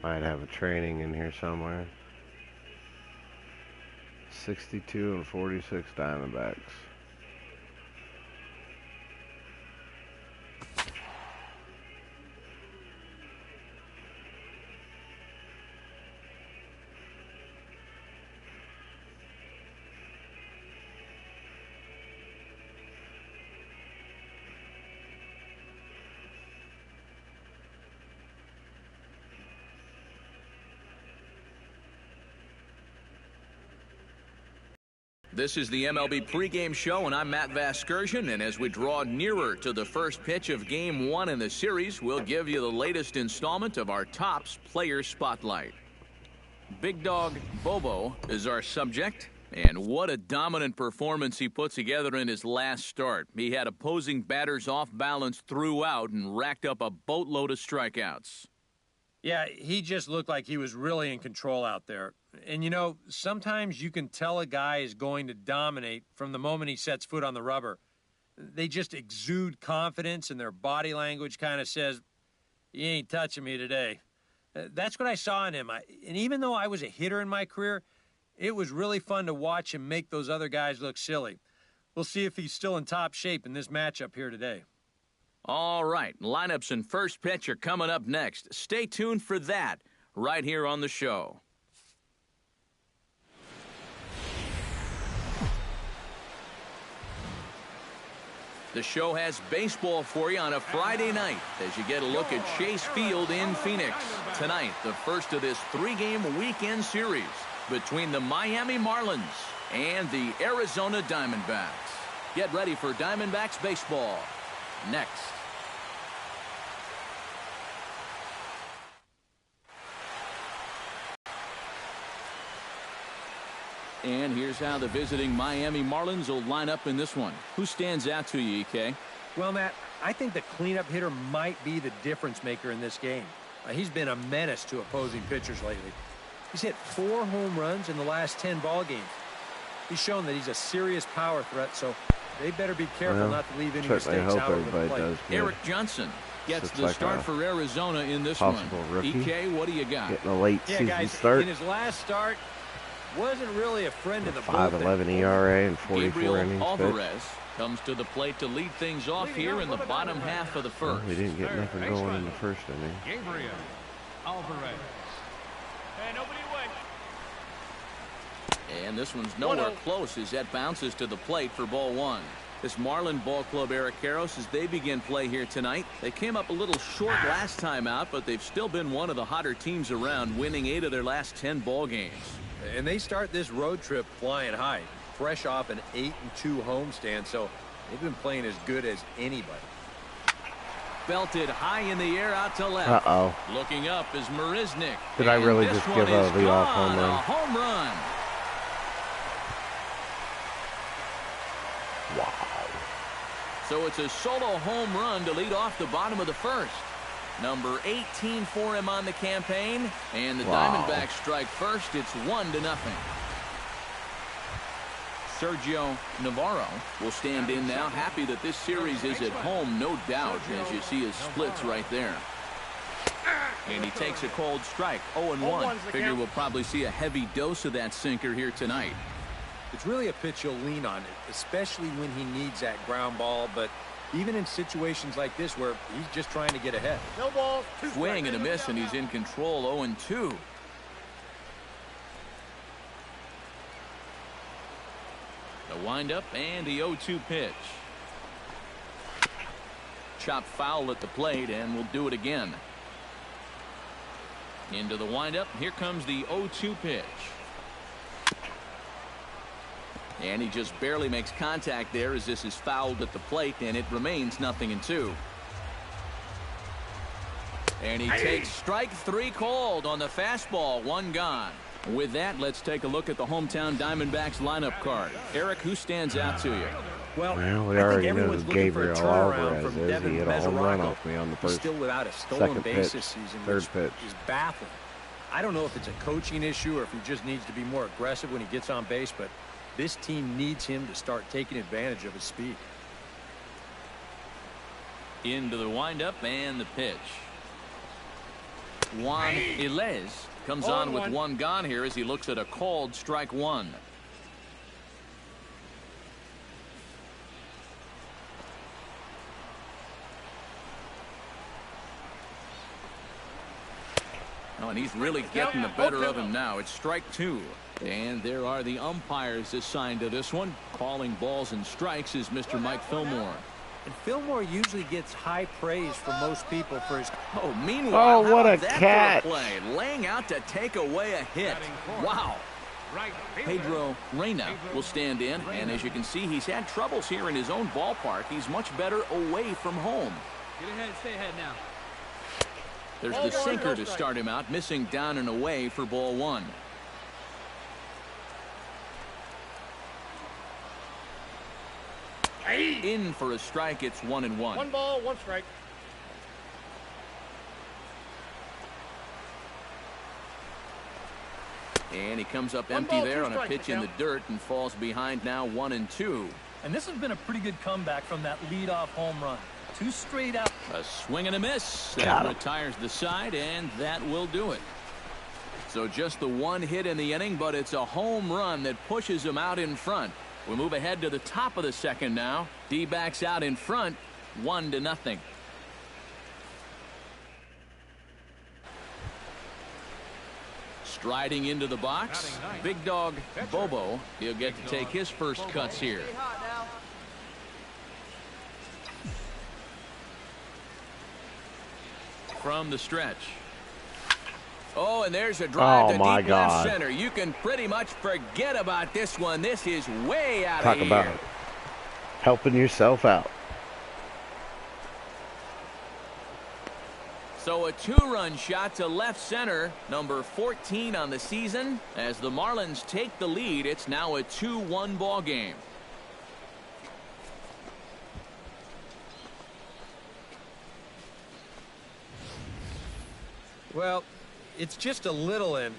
Might have a training in here somewhere. 62 and 46 Diamondbacks. This is the MLB pregame show, and I'm Matt Vasgersian. And as we draw nearer to the first pitch of Game 1 in the series, we'll give you the latest installment of our Topps Player Spotlight. Big Dog Bobo is our subject, and what a dominant performance he put together in his last start. He had opposing batters off balance throughout and racked up a boatload of strikeouts. Yeah, he just looked like he was really in control out there. And, you know, sometimes you can tell a guy is going to dominate from the moment he sets foot on the rubber. They just exude confidence, and their body language kind of says, "You ain't touching me today." That's what I saw in him. And even though I was a hitter in my career, it was really fun to watch him make those other guys look silly. We'll see if he's still in top shape in this matchup here today. All right, lineups and first pitch are coming up next. Stay tuned for that right here on the show. The show has baseball for you on a Friday night as you get a look at Chase Field in Phoenix. Tonight, the first of this three-game weekend series between the Miami Marlins and the Arizona Diamondbacks. Get ready for Diamondbacks baseball next. And here's how the visiting Miami Marlins will line up in this one. Who stands out to you, EK? Well, Matt, I think the cleanup hitter might be the difference maker in this game. He's been a menace to opposing pitchers lately. He's hit 4 home runs in the last 10 ball games. He's shown that he's a serious power threat, so they better be careful not to leave any mistakes out on the plate. Eric Johnson gets the start for Arizona in this one. Rookie. EK, what do you got? Getting a late season start. In his last start, wasn't really a friend of the 5.11 ERA and 44 innings. Alvarez comes to the plate to lead things off here in the bottom half of the first. We didn't get nothing going in the first inning. Gabriel Alvarez. And nobody away. And this one's nowhere close as that bounces to the plate for ball one. This Marlin ball club, Eric Karros, as they begin play here tonight. They came up a little short last time out, but they've still been one of the hotter teams around, winning 8 of their last 10 ball games. And they start this road trip flying high, fresh off an 8-2 homestand, so they've been playing as good as anybody. Belted high in the air out to left. Uh-oh. Looking up is Marisnik. Did I really just give a leadoff home run? A home run. Wow. So it's a solo home run to lead off the bottom of the first. Number 18 for him on the campaign, and the Diamondbacks strike first. It's 1-0. Sergio Navarro will stand in now, happy that this series is at home, no doubt, as you see his splits right there. And he takes a cold strike, 0-1. Figure we'll probably see a heavy dose of that sinker here tonight. It's really a pitch you'll lean on, especially when he needs that ground ball, but even in situations like this where he's just trying to get ahead. No ball. Swing and a miss, and he's in control, 0-2. The windup and the 0-2 pitch. Chopped foul at the plate, and we'll do it again. Into the windup. Here comes the 0-2 pitch. And he just barely makes contact there as this is fouled at the plate, and it remains 0-2. And he takes strike 3 called on the fastball, 1 gone. With that, let's take a look at the hometown Diamondbacks lineup card. Eric, who stands out to you? Well, we already know who Gabriel Alvarez is. He hit a home run off me on the first, still without a stolen base this season, third pitch. Is baffling. I don't know if it's a coaching issue or if he just needs to be more aggressive when he gets on base, but this team needs him to start taking advantage of his speed. Into the windup and the pitch. Juan Ilez comes on with one gone here as he looks at a called strike one. Oh, and he's really getting the better of him now. It's strike two. And there are the umpires assigned to this one. Calling balls and strikes is Mr. Mike Fillmore. And Fillmore usually gets high praise from most people for his... Oh, meanwhile, oh, what how a about that catch. for a play? Laying out to take away a hit. Wow. Pedro Reyna will stand in, and as you can see, he's had troubles here in his own ballpark. He's much better away from home. Get ahead, stay ahead now. There's the sinker to start him out, missing down and away for ball one. In for a strike, it's 1-1. 1 ball, 1 strike. And he comes up empty there on a pitch in the dirt and falls behind now 1-2. And this has been a pretty good comeback from that leadoff home run. 2 straight out. A swing and a miss. That retires the side, and that will do it. So just the one hit in the inning, but it's a home run that pushes him out in front. We move ahead to the top of the second now. D-backs out in front, 1-0. Striding into the box, big dog Bobo. He'll get to take his first cuts here. From the stretch. Oh, and there's a drive to deep left center. You can pretty much forget about this one. This is way out of here. Talk about helping yourself out. So a 2-run shot to left center, number 14 on the season. As the Marlins take the lead, it's now a 2-1 ball game. Well, it's just a little and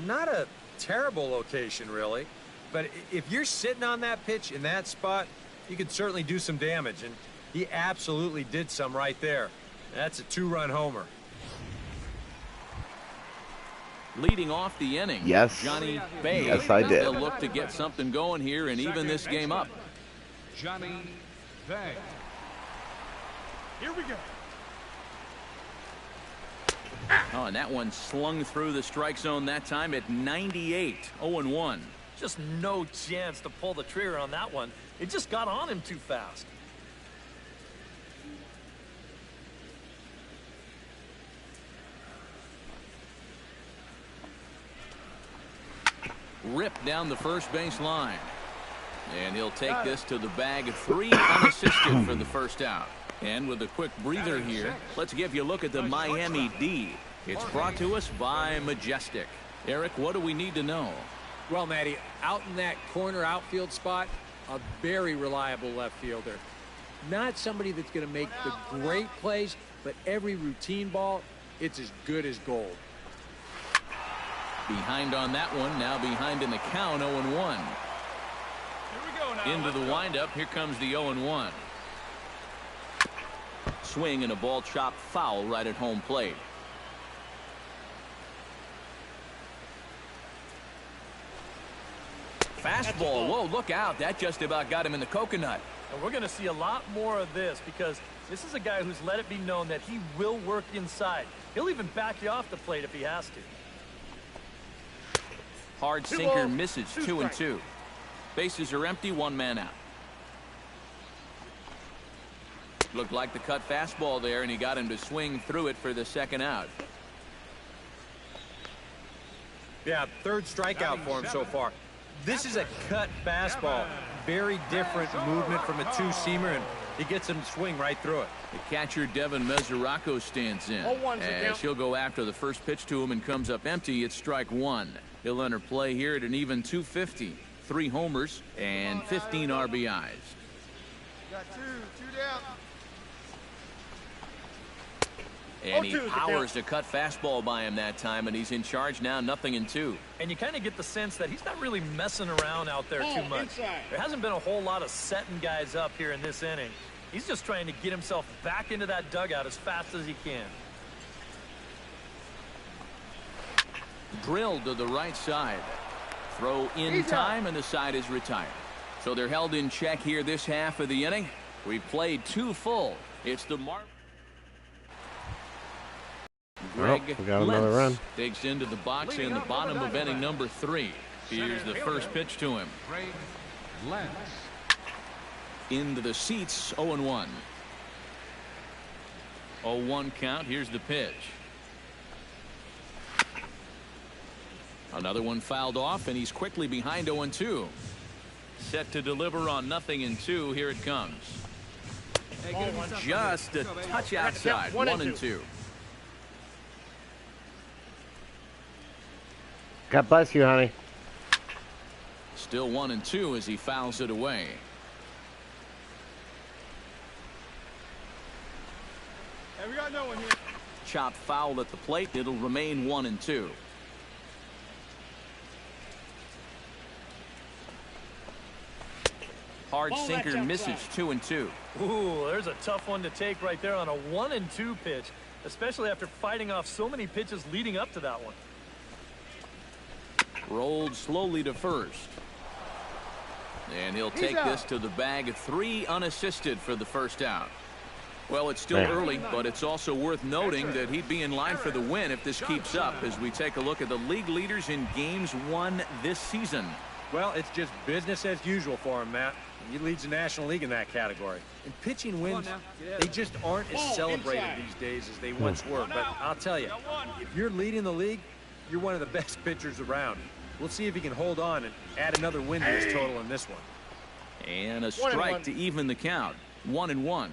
not a terrible location, really. But if you're sitting on that pitch in that spot, you could certainly do some damage. And he absolutely did some right there. That's a 2-run homer. Leading off the inning, yes, Johnny Bay. Yes, I did. They'll look to get something going here and even this game up. Johnny Bay. Here we go. Oh, and that one slung through the strike zone that time at 98. 0-1. Just no chance to pull the trigger on that one. It just got on him too fast. Ripped down the first base line. And he'll take this to the bag. 3 unassisted for the first out. And with a quick breather here, let's give you a look at the Miami D. It's brought to us by Majestic. Eric, what do we need to know? Well, Matty, out in that corner outfield spot, a very reliable left fielder. Not somebody that's going to make the great plays, but every routine ball, it's as good as gold. Behind on that one, now behind in the count, 0-1. Here we go now. Into the windup, here comes the 0-1. Swing and a ball chopped foul right at home plate. Fastball. Whoa, look out. That just about got him in the coconut. And we're going to see a lot more of this because this is a guy who's let it be known that he will work inside. He'll even back you off the plate if he has to. Hard sinker misses. 2-2. Bases are empty. 1 man out. Looked like the cut fastball there, and he got him to swing through it for the second out. Yeah, 3rd strikeout for him so far. This is a cut fastball. Very different movement from a 2-seamer, and he gets him to swing right through it. The catcher, Devin Mesoraco, stands in. As he'll go after the first pitch to him and comes up empty, it's strike 1. He'll enter play here at an even 250. 3 homers and 15 RBIs. Got 2 down. And he powers a cut fastball by him that time, and he's in charge now, 0-2. And you kind of get the sense that he's not really messing around out there too much. There hasn't been a whole lot of setting guys up here in this inning. He's just trying to get himself back into that dugout as fast as he can. Drilled to the right side. Throw in time, and the side is retired. So they're held in check here this half of the inning. We've played 2 full. It's the mark. Greg we got another run. digs into the box in the bottom of inning number 3. Here's the first pitch to him. Greg Lentz. Into the seats, 0-1. 0-1 count. Here's the pitch. Another one fouled off, and he's quickly behind 0-2. Set to deliver on 0-2. Here it comes. Just a touch outside. 1-2. God bless you, honey. Still 1-2 as he fouls it away. Hey, we got no one here. Chop foul at the plate. It'll remain 1-2. Hard sinker misses. 2-2. Ooh, there's a tough one to take right there on a 1-2 pitch, especially after fighting off so many pitches leading up to that one. Rolled slowly to first. And he'll take this to the bag. 3 unassisted for the first out. Well, it's still early, but it's also worth noting that he'd be in line for the win if this keeps up as we take a look at the league leaders in games won this season. Well, it's just business as usual for him, Matt. He leads the National League in that category. And pitching wins, they just aren't as celebrated these days as they once were. But I'll tell you, if you're leading the league, you're one of the best pitchers around. We'll see if he can hold on and add another win to his total in this one. And a strike to even the count. 1-1.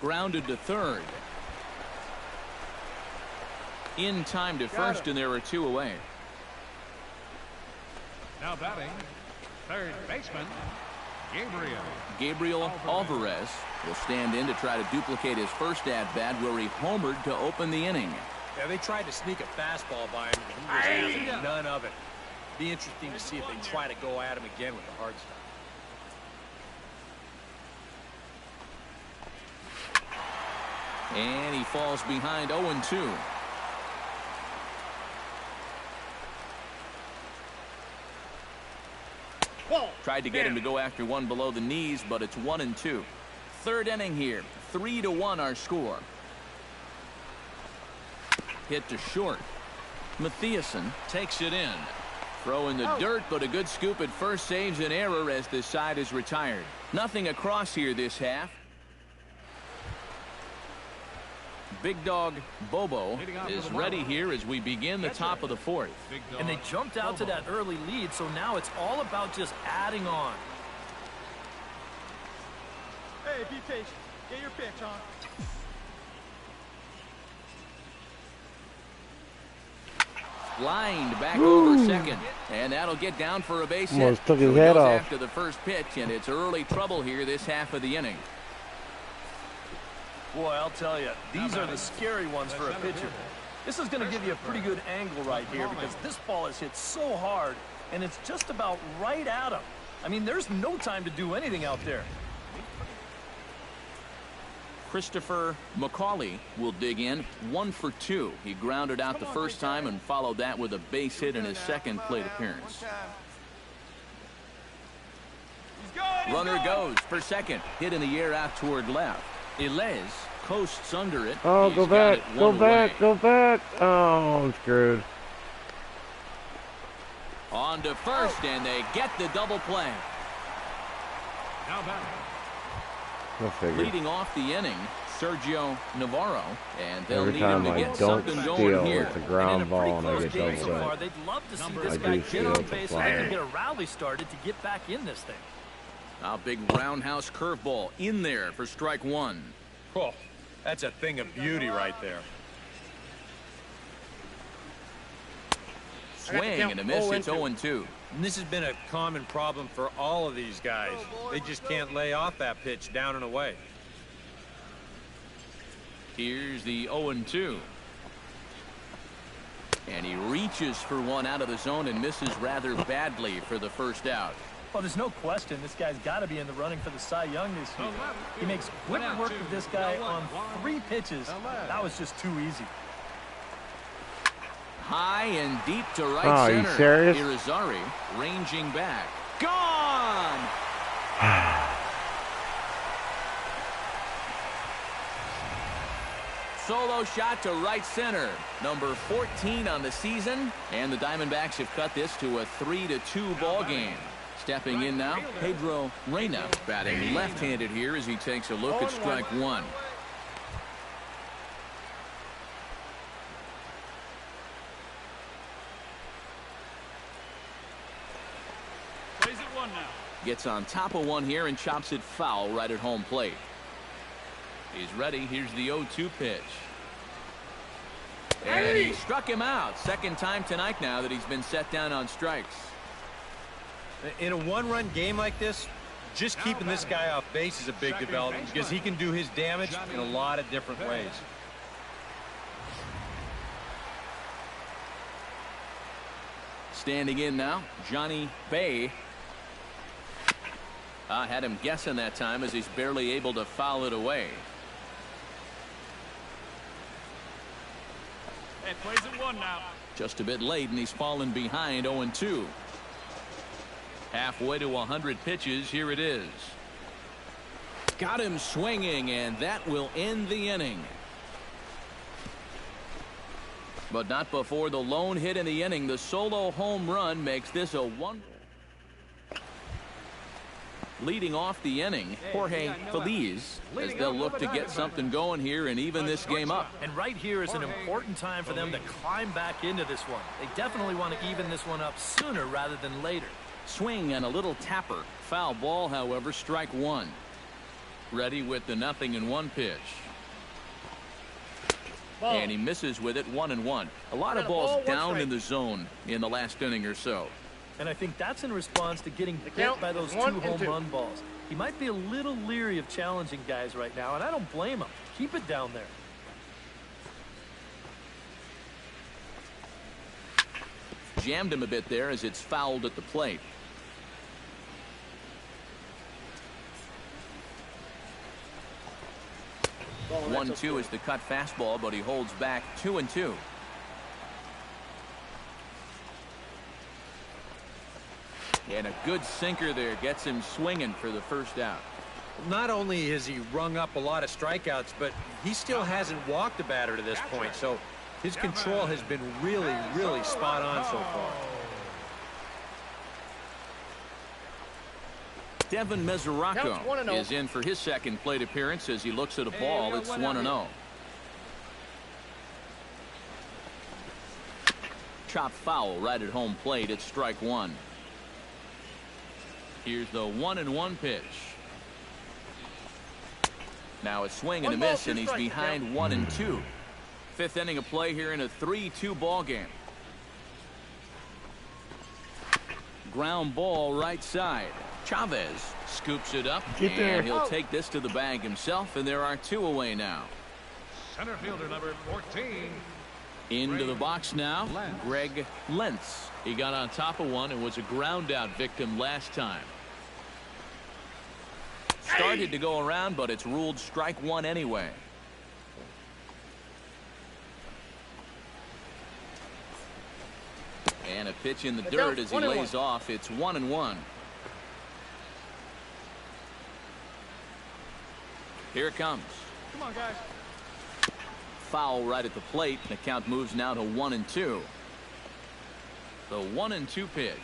Grounded to third. In time to first, and there are 2 away. Now batting, third baseman, Gabriel Alvarez will stand in to try to duplicate his first at-bat where he homered to open the inning. Yeah, they tried to sneak a fastball by him, and he was having none of it. Be interesting to see if they try to go at him again with the hard stuff. And he falls behind 0-2. Tried to get him to go after one below the knees, but it's 1-2. Third inning here. 3-1 our score. Hit to short. Mathiasen takes it in. Throw in the dirt, but a good scoop at first saves an error as the side is retired. Nothing across here this half. Big Dog Bobo is ready here as we begin the top of the 4th. And they jumped out to that early lead, so now it's all about just adding on. Hey, be patient. Get your pitch on. Lined back over second, and that'll get down for a base hit. Almost took his So he head goes off. after the first pitch, and it's early trouble here this half of the inning. Boy, I'll tell you, these are the scary ones for a pitcher. This is going to give you a pretty good angle right here because this ball is hit so hard, and it's just about right at him. I mean, there's no time to do anything out there. Christopher McCauley will dig in. 1 for 2. He grounded out the first time and followed that with a base hit in his second plate appearance. Runner goes for second. Hit in the air out toward left. Ilez coasts under it. Oh, He's go got back, it go one back, away. go back. Oh, I'm screwed. On to first, and they get the double play. Now batting, Go figure. Leading off the inning, Sergio Navarro, and they'll Every need time him to I get don't something steal, going here. it's a ground And in a ball and I pretty get close game doubled so far, up. they'd love to see this I guy do get steal on at the base so they can fly. get a rally started to get back in this thing. A big roundhouse curveball in there for strike 1. Oh, that's a thing of beauty right there. Swing and a miss. It's 0-2. And this has been a common problem for all of these guys. They just can't lay off that pitch down and away. Here's the 0-2. And he reaches for one out of the zone and misses rather badly for the first out. Well, there's no question this guy's got to be in the running for the Cy Young this year. He makes quick work of this guy on 3 pitches. That was just too easy. High and deep to right Oh, center. you serious? Irizarry ranging back. Gone! Solo shot to right center. Number 14 on the season. And the Diamondbacks have cut this to a 3-2 ball game. Stepping in now, Pedro Reyna batting left-handed here as he takes a look at strike one. Plays it 1 now. Gets on top of one here and chops it foul right at home plate. He's ready. Here's the 0-2 pitch. And he struck him out. Second time tonight now that he's been set down on strikes. In a one-run game like this, just keeping this guy off base is a big development because he can do his damage in a lot of different ways. Standing in now, Johnny Bay. I had him guessing that time as he's barely able to foul it away. Hey, plays it 1 now. Just a bit late, and he's fallen behind 0-2. Halfway to 100 pitches. Here it is. Got him swinging, and that will end the inning. But not before the lone hit in the inning. The solo home run makes this a 1. Leading off the inning, Jorge Feliz, as they'll look to get something going here and even this game up. And right here is an important time for them to climb back into this one. They definitely want to even this one up sooner rather than later. Swing and a little tapper. Foul ball, however, strike one. Ready with the 0-1 pitch. And he misses with it 1-1. A lot of balls down in the zone in the last inning or so. And I think that's in response to getting hit by those 2 home run balls. He might be a little leery of challenging guys right now, and I don't blame him. Keep it down there. Jammed him a bit there as it's fouled at the plate. Oh, 1-2 is the cut fastball, but he holds back 2-2. And a good sinker there gets him swinging for the first out. Not only has he rung up a lot of strikeouts, but he still hasn't walked a batter to this point. So his control has been really, really spot on so far. Devin Mesoraco is in for his second plate appearance as he looks at a ball. It's 1-0. Chop foul right at home plate. It's strike one. Here's the 1-1 pitch. Now a swing and a miss, and he's behind 1-2. Fifth inning of play here in a 3-2 ball game. Ground ball right side. Chavez scoops it up, and he'll take this to the bag himself, and there are 2 away now. Center fielder number 14. Into the box now, Greg Lentz. He got on top of one and was a ground out victim last time. Started to go around, but it's ruled strike one anyway. And a pitch in the dirt as he lays off. It's 1-1. Here it comes. Come on, guys. Foul right at the plate. The count moves now to 1-2. The 1-2 pitch.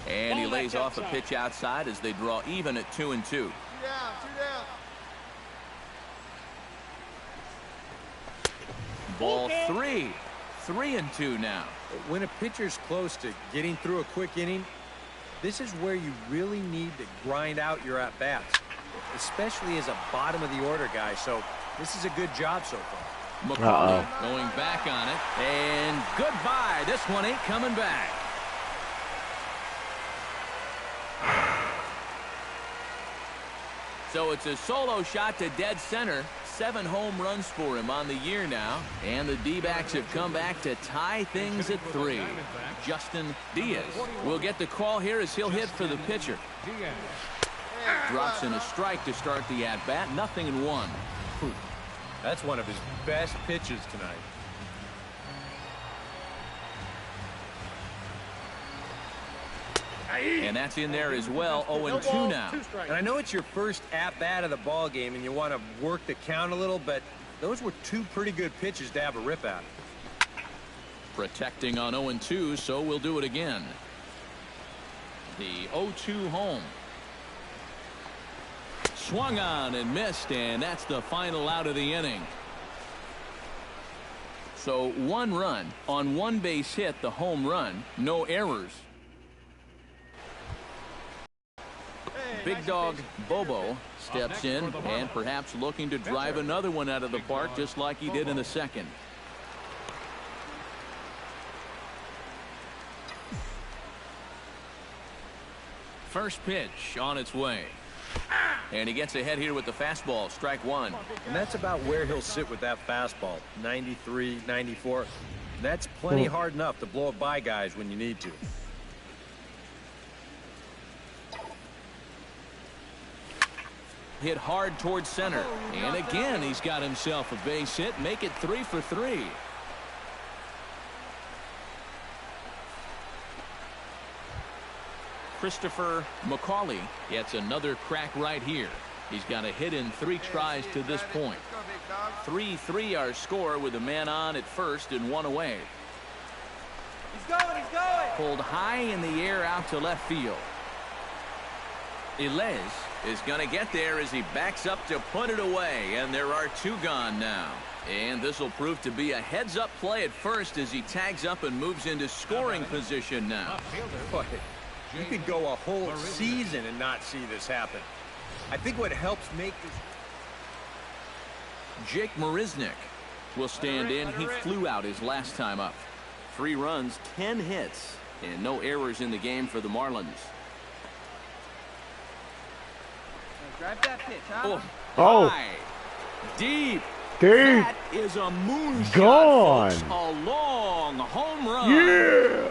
And he lays off a pitch outside as they draw even at 2-2. 2 down, 2 down. Ball 3. 3-2 now. When a pitcher's close to getting through a quick inning, this is where you really need to grind out your at-bats, especially as a bottom of the order guy. So this is a good job so far. McCarthy going back on it, and goodbye. This one ain't coming back. So it's a solo shot to dead center. 7 home runs for him on the year now, and the D-backs have come back to tie things at 3. Justin Diaz will get the call here as he'll hit for the pitcher. Drops in a strike to start the at-bat. 0-1. That's one of his best pitches tonight. And that's in there as well. 0-2 now. And I know it's your first at-bat of the ball game and you want to work the count a little, but those were 2 pretty good pitches to have a rip at. Protecting on 0-2, so we'll do it again. The 0-2 home. Swung on and missed, and that's the final out of the inning. So 1 run on 1 base hit, the home run, no errors. Big dog Bobo steps in and perhaps looking to drive another one out of the park just like he did in the second. First pitch on its way. And he gets ahead here with the fastball. Strike 1. And that's about where he'll sit with that fastball. 93, 94. That's plenty hard enough to blow it by guys when you need to. Hit hard towards center. And again, he's got himself a base hit. Make it 3 for 3. Christopher McCauley gets another crack right here. He's got a hit in 3 tries to this point. 3-3 our score with a man on at first and 1 away. He's going. Pulled high in the air out to left field. Ilez is going to get there as he backs up to put it away, and there are 2 gone now. And this will prove to be a heads-up play at first as he tags up and moves into scoring position now. Boy, you could go a whole season and not see this happen. I think what helps make this... Jake Marisnick will stand in. He flew out his last time up. 3 runs, 10 hits, and no errors in the game for the Marlins. Drive that pitch, huh? High, deep. That is a moonshot, Gone. folks. A long home run. Yeah.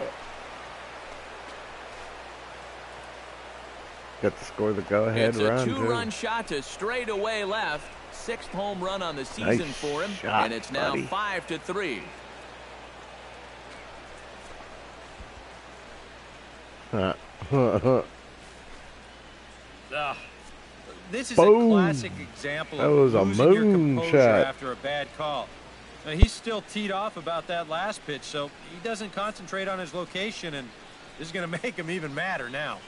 Got to score the go-ahead run, It's a too. 2-run shot to straightaway left. 6th home run on the season Nice for him, shot, and it's now buddy. 5-3. This is Boom. a classic example That of was a losing your moon composure shot. after a bad call. Now, he's still teed off about that last pitch, so he doesn't concentrate on his location, and this is going to make him even madder now.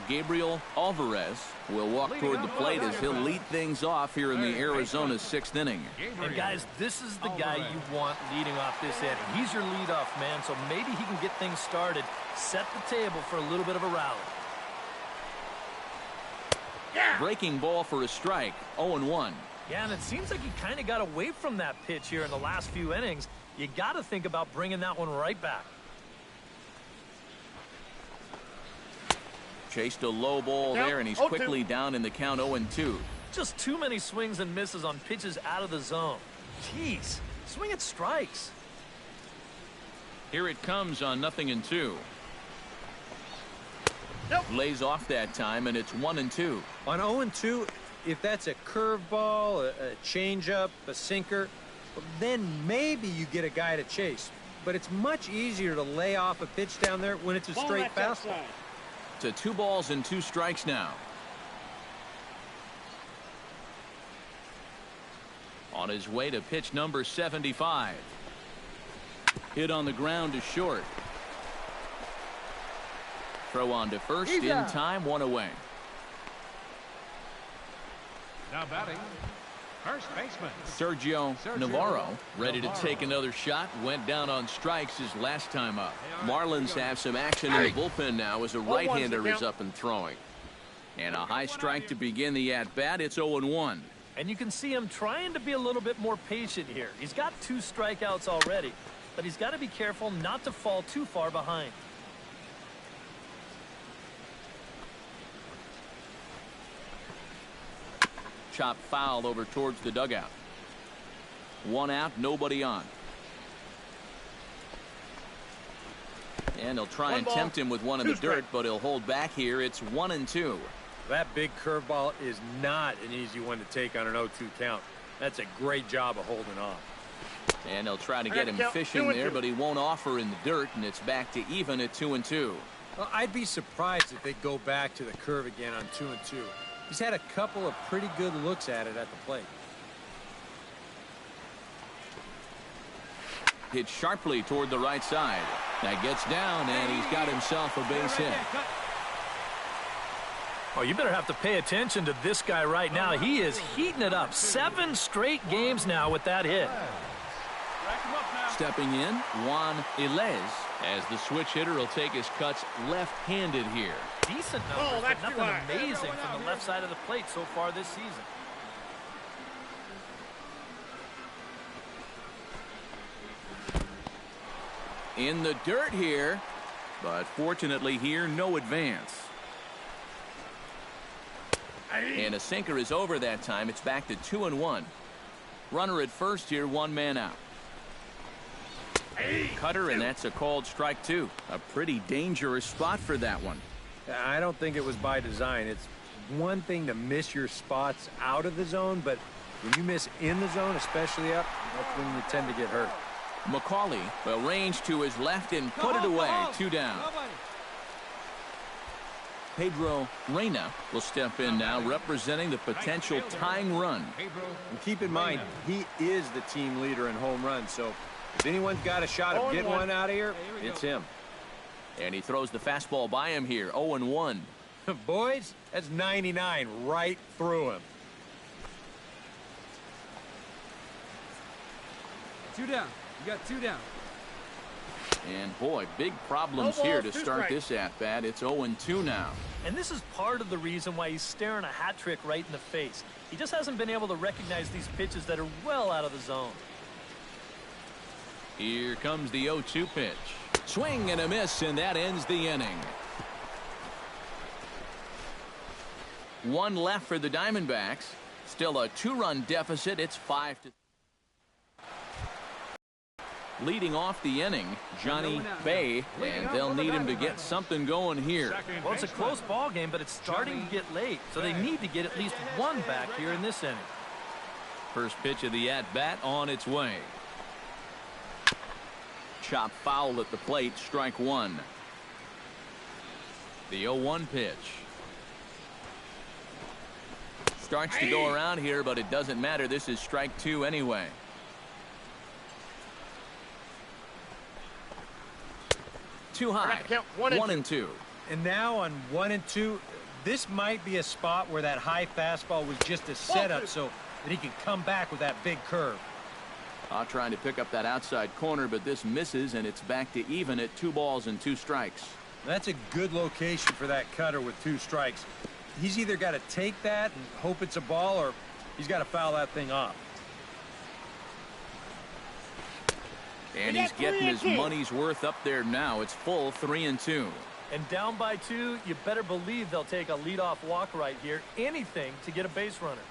Gabriel Alvarez will walk toward the plate as he'll lead things off here in the Arizona 6th inning. And guys, this is the guy you want leading off this inning. He's your leadoff man, so maybe he can get things started, set the table for a little bit of a rally. Breaking ball for a strike. 0-1. Yeah, and it seems like he kind of got away from that pitch here in the last few innings. You got to think about bringing that one right back. Chased a low ball there, and he's quickly down in the count. 0-2. Just too many swings and misses on pitches out of the zone. Jeez, swing at strikes. Here it comes on 0-2. Lays off that time, and it's 1-2. On 0-2, if that's a curveball, a changeup, a sinker, then maybe you get a guy to chase. But it's much easier to lay off a pitch down there when it's a straight fastball. To 2 balls and 2 strikes now. On his way to pitch number 75. Hit on the ground to short. Throw on to first in time, 1 away. Now batting, first baseman Sergio Navarro ready to take another shot. Went down on strikes his last time up. Marlins have some action in the bullpen now as a right-hander is up and throwing. And a high strike to begin the at-bat. It's 0-1. And you can see him trying to be a little bit more patient here. He's got 2 strikeouts already, but he's got to be careful not to fall too far behind. chop foul over towards the dugout. 1 out, nobody on. And he'll try and tempt him with one in the dirt, but he'll hold back here. It's 1-2. That big curveball is not an easy one to take on an 0-2 count. That's a great job of holding off. And they'll try to get him fishing there, but he won't offer in the dirt, and it's back to even at 2-2. Well, I'd be surprised if they go back to the curve again on 2-2. He's had a couple of pretty good looks at it at the plate. Hit sharply toward the right side. That gets down, and he's got himself a base hit. Oh, you better have to pay attention to this guy right now. He is heating it up. 7 straight games now with that hit. Stepping in, Juan Ilez, as the switch hitter will take his cuts left-handed here. Decent numbers, but nothing amazing from the left side of the plate so far this season. In the dirt here, but fortunately here, no advance. And a sinker is over that time. It's back to 2-1. Runner at first here, 1 man out. Cutter, and that's a called strike 2. A pretty dangerous spot for that one. I don't think it was by design. It's one thing to miss your spots out of the zone, but when you miss in the zone, especially up, that's when you tend to get hurt. McCauley will range to his left and put it away. 2 down. Pedro Reyna will step in now, representing the potential tying run. And keep in mind, he is the team leader in home runs, so if anyone's got a shot of getting one out of here, it's him. And he throws the fastball by him here. 0-1. Boys, that's 99 right through him. 2 down. You got 2 down. And boy, big problems here to start this at-bat. It's 0-2 now. And this is part of the reason why he's staring a hat trick right in the face. He just hasn't been able to recognize these pitches that are well out of the zone. Here comes the 0-2 pitch. Swing and a miss, and that ends the inning. 1 left for the Diamondbacks. Still a 2-run deficit. It's 5-3. Leading off the inning, Johnny Bay, and they'll need him to get something going here. Well, it's a close ball game, but it's starting to get late, so they need to get at least 1 back here in this inning. First pitch of the at-bat on its way. Chop foul at the plate, strike 1. The 0-1 pitch. Starts to go around here, but it doesn't matter. This is strike 2 anyway. Too high. 1-2. And now on 1-2, this might be a spot where that high fastball was just a setup so that he can come back with that big curve. Trying to pick up that outside corner, but this misses, and it's back to even at 2 balls and 2 strikes. That's a good location for that cutter with 2 strikes. He's either got to take that and hope it's a ball, or he's got to foul that thing off. And he's getting his money's worth up there now. It's full 3-2. And down by 2, you better believe they'll take a leadoff walk right here. Anything to get a base runner.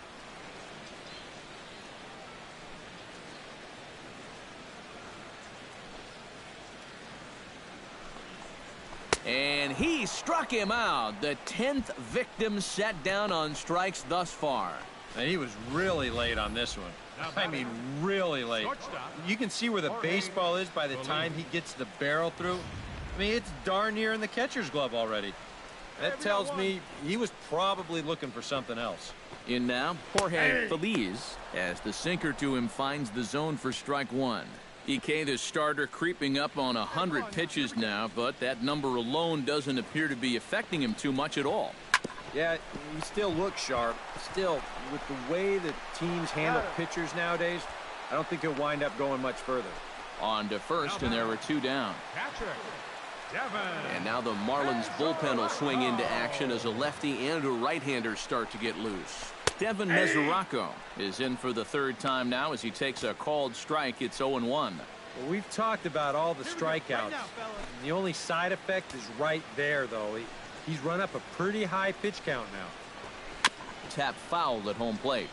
And he struck him out. The 10th victim set down on strikes thus far. And he was really late on this one. I mean, really late. You can see where the baseball is by the time he gets the barrel through. I mean, it's darn near in the catcher's glove already. That tells me he was probably looking for something else. In now, Jorge Feliz, as the sinker to him finds the zone for strike 1. EK, the starter, creeping up on 100 pitches now, but that number alone doesn't appear to be affecting him too much at all. Yeah, he still looks sharp. Still, with the way that teams handle pitchers nowadays, I don't think he'll wind up going much further. On to first, and there were 2 down. And now the Marlins bullpen will swing into action as a lefty and a right-hander start to get loose. Devin Mesoraco is in for the 3rd time now as he takes a called strike. It's 0-1. Well, we've talked about all the strikeouts. The only side effect is right there, though. He's run up a pretty high pitch count now. tap foul at home plate.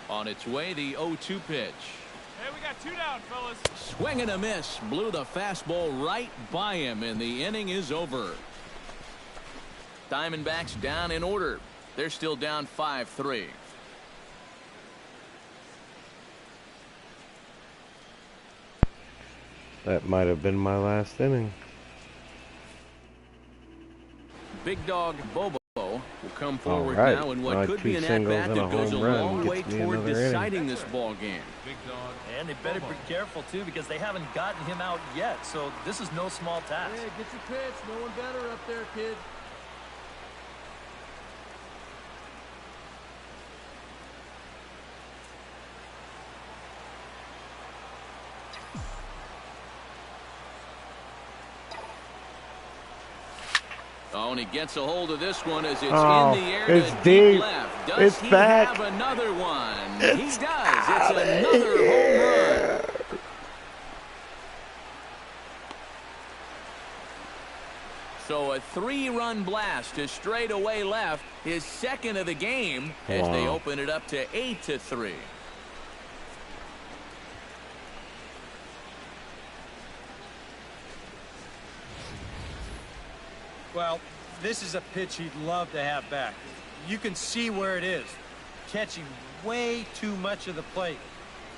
On its way, the 0-2 pitch. Hey, we got 2 down, fellas. Swing and a miss. Blew the fastball right by him, and the inning is over. Diamondbacks down in order. They're still down 5-3. That might have been my last inning. Big dog Bobo will come forward right. now in what Like could two be an singles at-bat and a that goes a home run long gets way me toward another deciding inning. this ball game. Big dog. And they better be careful, too, because they haven't gotten him out yet. So this is no small task. Hey, get your pitch. No one better up there, kid. Oh, and he gets a hold of this one as it's Oh, in the air it's to deep. left. Does It's he back. have another one? He does. It's another home run. So a 3-run blast to straightaway left, his second of the game, as they Wow. open it up to 8-3. Well, this is a pitch he'd love to have back. You can see where it is. Catching way too much of the plate.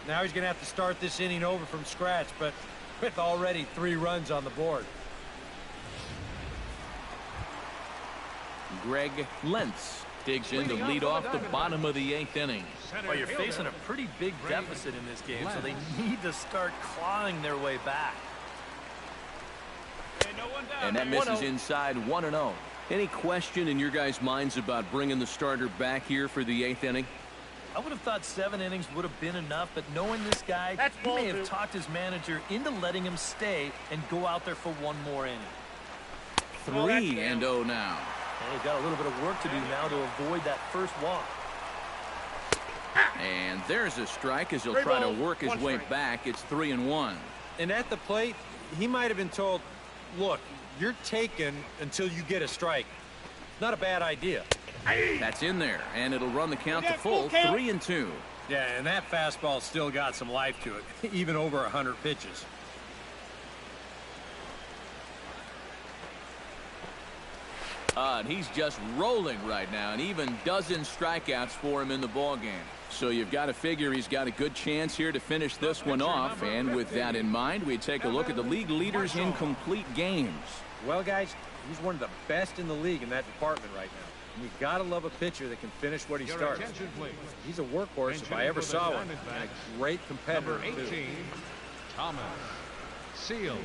Now he's going to have to start this inning over from scratch, but with already 3 runs on the board. Greg Lentz digs in to lead off the bottom of the 8th inning. Well, you're facing a pretty big deficit in this game, so they need to start clawing their way back. Hey, no one down. And that misses inside 1-0. Any question in your guys' minds about bringing the starter back here for the 8th inning? I would have thought 7 innings would have been enough, but knowing this guy, he may have talked his manager into letting him stay and go out there for 1 more inning. 3-0 now. And he's got a little bit of work to do now to avoid that first walk. And there's a strike as he'll try to work his way back. It's 3-1. And at the plate, he might have been told, look, you're taken until you get a strike. Not a bad idea. That's in there, and it'll run the count to full, 3-2. Yeah, and that fastball still got some life to it, even over 100 pitches. And he's just rolling right now, and even dozen strikeouts for him in the ballgame. So you've got to figure he's got a good chance here to finish this one off. And with that in mind, we take a look at the league leaders in complete games. Well, guys, he's one of the best in the league in that department right now. And you got to love a pitcher that can finish what he Your starts. attention, please. He's a workhorse if I ever saw one. And a great competitor, Number 18, too. Thomas Seals.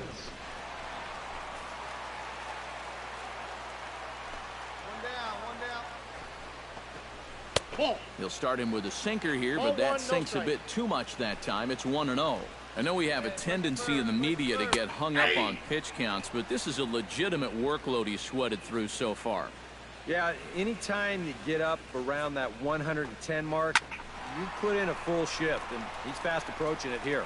He'll start him with a sinker here, but that sinks a bit too much that time. It's 1-0. I know we have a tendency in the media to get hung up on pitch counts, but this is a legitimate workload he's sweated through so far. Yeah, anytime you get up around that 110 mark, you put in a full shift, and he's fast approaching it here.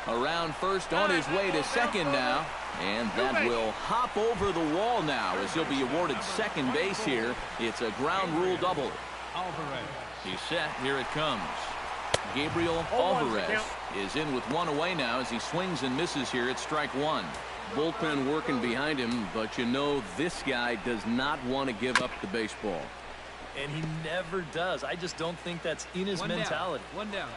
Around first, on his way to second now. And that will hop over the wall now as he'll be awarded second base here. It's a ground rule double. Alvarez. He's set. Here it comes. Gabriel Alvarez is in with 1 away now as he swings and misses here at strike 1. Bullpen working behind him, but you know this guy does not want to give up the baseball. And he never does. I just don't think that's in his mentality. One down.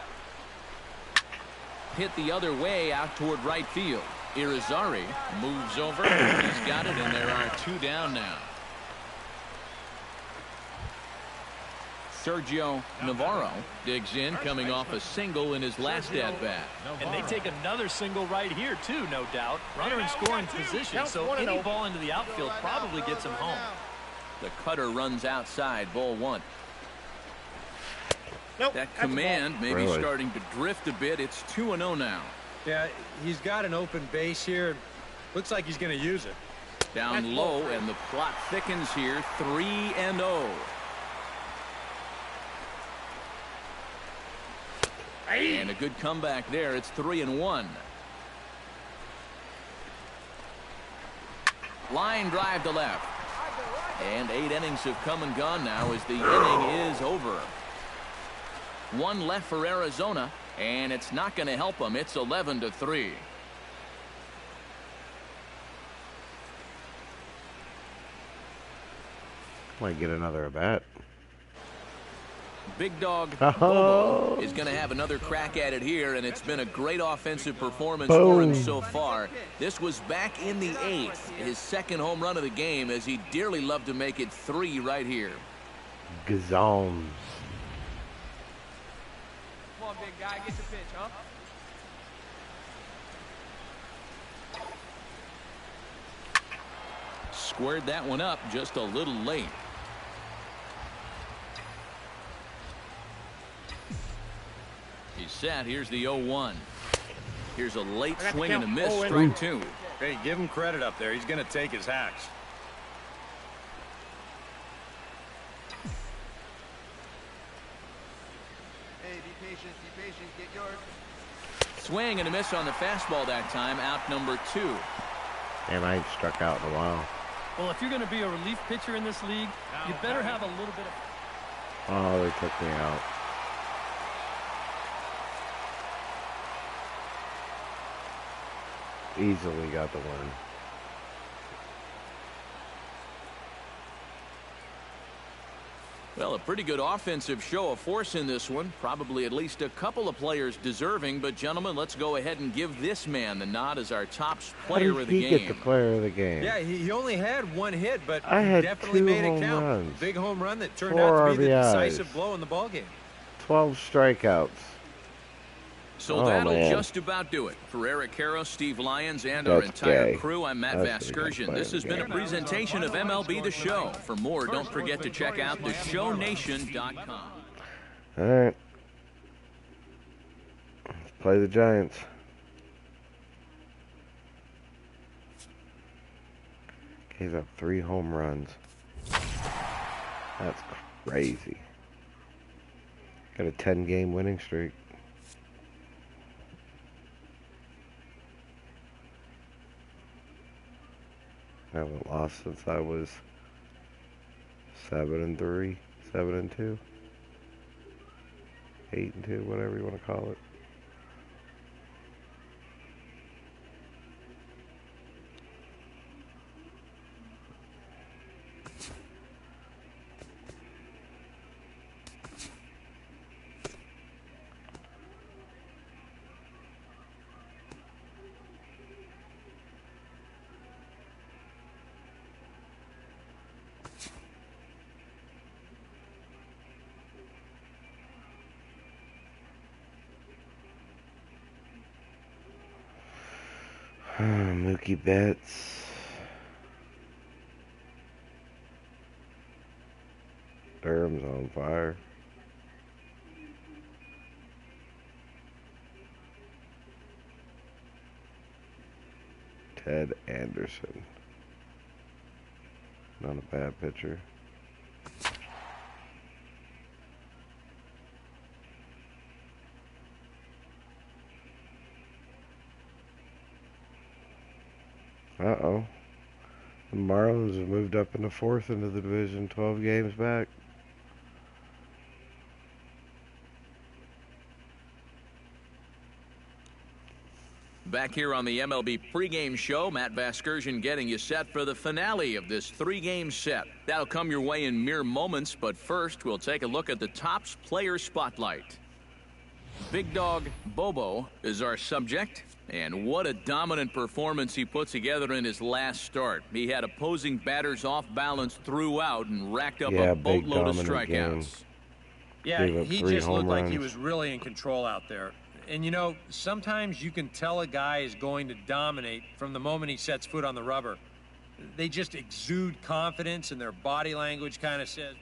Hit the other way out toward right field. Irizarry moves over. He's got it, and there are 2 down now. Sergio Navarro digs in, coming off a single in his last at-bat. And they take another single right here, too, no doubt. Runner in scoring position, so any ball into the outfield probably gets him home. The cutter runs outside, ball 1. That command may be starting to drift a bit. It's 2-0 now. Yeah, he's got an open base here. Looks like he's going to use it. Down low, and the plot thickens here, 3-0. And a good comeback there. It's 3-1. Line drive to left. And 8 innings have come and gone now as the inning is over. 1 left for Arizona, and it's not going to help them. It's 11-3. Might get another at bat. Big Dog Bobo is going to have another crack at it here, and it's been a great offensive performance for him so far. This was back in the 8th, his second home run of the game, as he dearly loved to make it 3 right here. Gazons. Come on, big guy, get the pitch, huh? Squared that one up just a little late. He's set. Here's the 0-1. Here's a late swing and a miss. Strike 2. Hey, give him credit up there. He's going to take his hacks. Hey, be patient, get yours. Swing and a miss on the fastball that time. Out number 2. And I ain't struck out in a while. Well, if you're going to be a relief pitcher in this league, you better have a little bit of... Oh, they took me out. Easily got the win. Well, a pretty good offensive show of force in this one. Probably at least a couple of players deserving. But, gentlemen, let's go ahead and give this man the nod as our top player of the game. How did he get the player of the game? Yeah, he only had 1 hit, but I he had definitely 2 made it home count. runs. Big home run that turned 4 out to be the RBIs. decisive blow in the ballgame. 12 strikeouts. So Oh, that'll man. just about do it. For Eric Harrow, Steve Lyons, and our entire crew, I'm Matt Vasgersian. This has been a presentation of MLB The Show. For more, don't forget to check out theshownation.com. All right. Let's play the Giants. Gave up 3 home runs. That's crazy. Got a 10-game winning streak. I haven't lost since I was 7-3, 7-2, 8-2, whatever you want to call it. Mookie Betts. Durham's on fire. Ted Anderson. Not a bad pitcher. Uh-oh. The Marlins have moved up into 4th into the division, 12 games back. Back here on the MLB pregame show, Matt Vasgersian getting you set for the finale of this 3-game set. That'll come your way in mere moments, but first we'll take a look at the Topps Player Spotlight. Big Dog Bobo is our subject, and what a dominant performance he put together in his last start. He had opposing batters off balance throughout and racked up a boatload of strikeouts. Yeah, he just looked like he was really in control out there. And, you know, sometimes you can tell a guy is going to dominate from the moment he sets foot on the rubber. They just exude confidence, and their body language kind of says...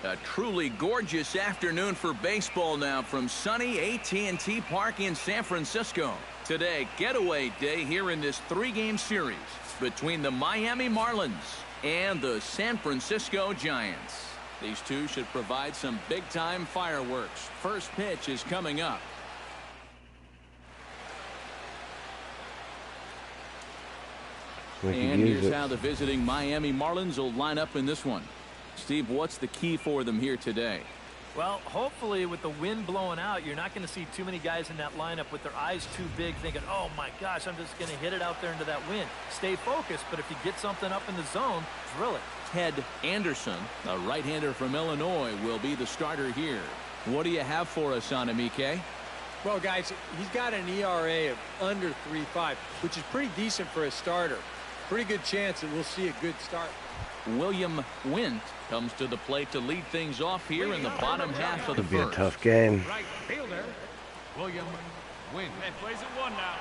A truly gorgeous afternoon for baseball now from sunny AT&T Park in San Francisco. Today, getaway day here in this 3-game series between the Miami Marlins and the San Francisco Giants. These two should provide some big-time fireworks. First pitch is coming up. We could And use here's it. how the visiting Miami Marlins will line up in this one. Steve, what's the key for them here today? Well, hopefully with the wind blowing out, you're not going to see too many guys in that lineup with their eyes too big thinking, oh my gosh, I'm just going to hit it out there into that wind. Stay focused, but if you get something up in the zone, drill it. Ted Anderson, a right-hander from Illinois, will be the starter here. What do you have for us on him, EK? Well, guys, he's got an ERA of under 3.5, which is pretty decent for a starter. Pretty good chance that we'll see a good start. William Wint comes to the plate to lead things off here in the bottom half of the Could be a first. tough game. Right fielder, William Wynn. And plays at 1 now.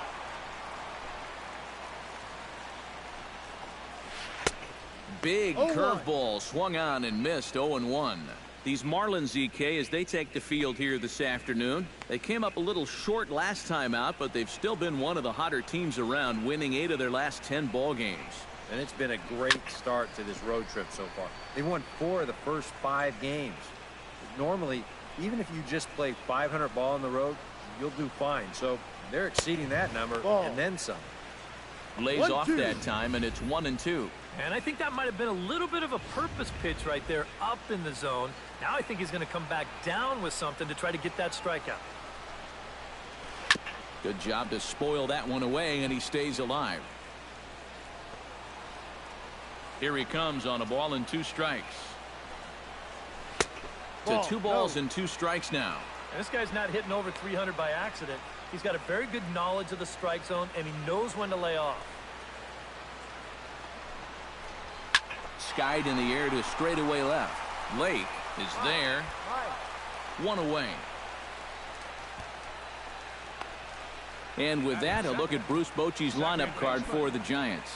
Big curveball swung on and missed. 0-1. These Marlins, EK, as they take the field here this afternoon, they came up a little short last time out, but they've still been one of the hotter teams around, winning 8 of their last 10 ball games. And it's been a great start to this road trip so far. They won 4 of the first 5 games. Normally, even if you just play 500 ball on the road, you'll do fine. So they're exceeding that number and then some. Lays off that time, and it's 1-2. And I think that might have been a little bit of a purpose pitch right there up in the zone. Now I think he's going to come back down with something to try to get that strikeout. Good job to spoil that one away, and he stays alive. Here he comes on a ball and 2 strikes. To 2 balls and 2 strikes now. And this guy's not hitting over 300 by accident. He's got a very good knowledge of the strike zone, and he knows when to lay off. Skied in the air to straightaway left. Lake is there. 1 away. And with that, a look at Bruce Bochy's lineup card for the Giants.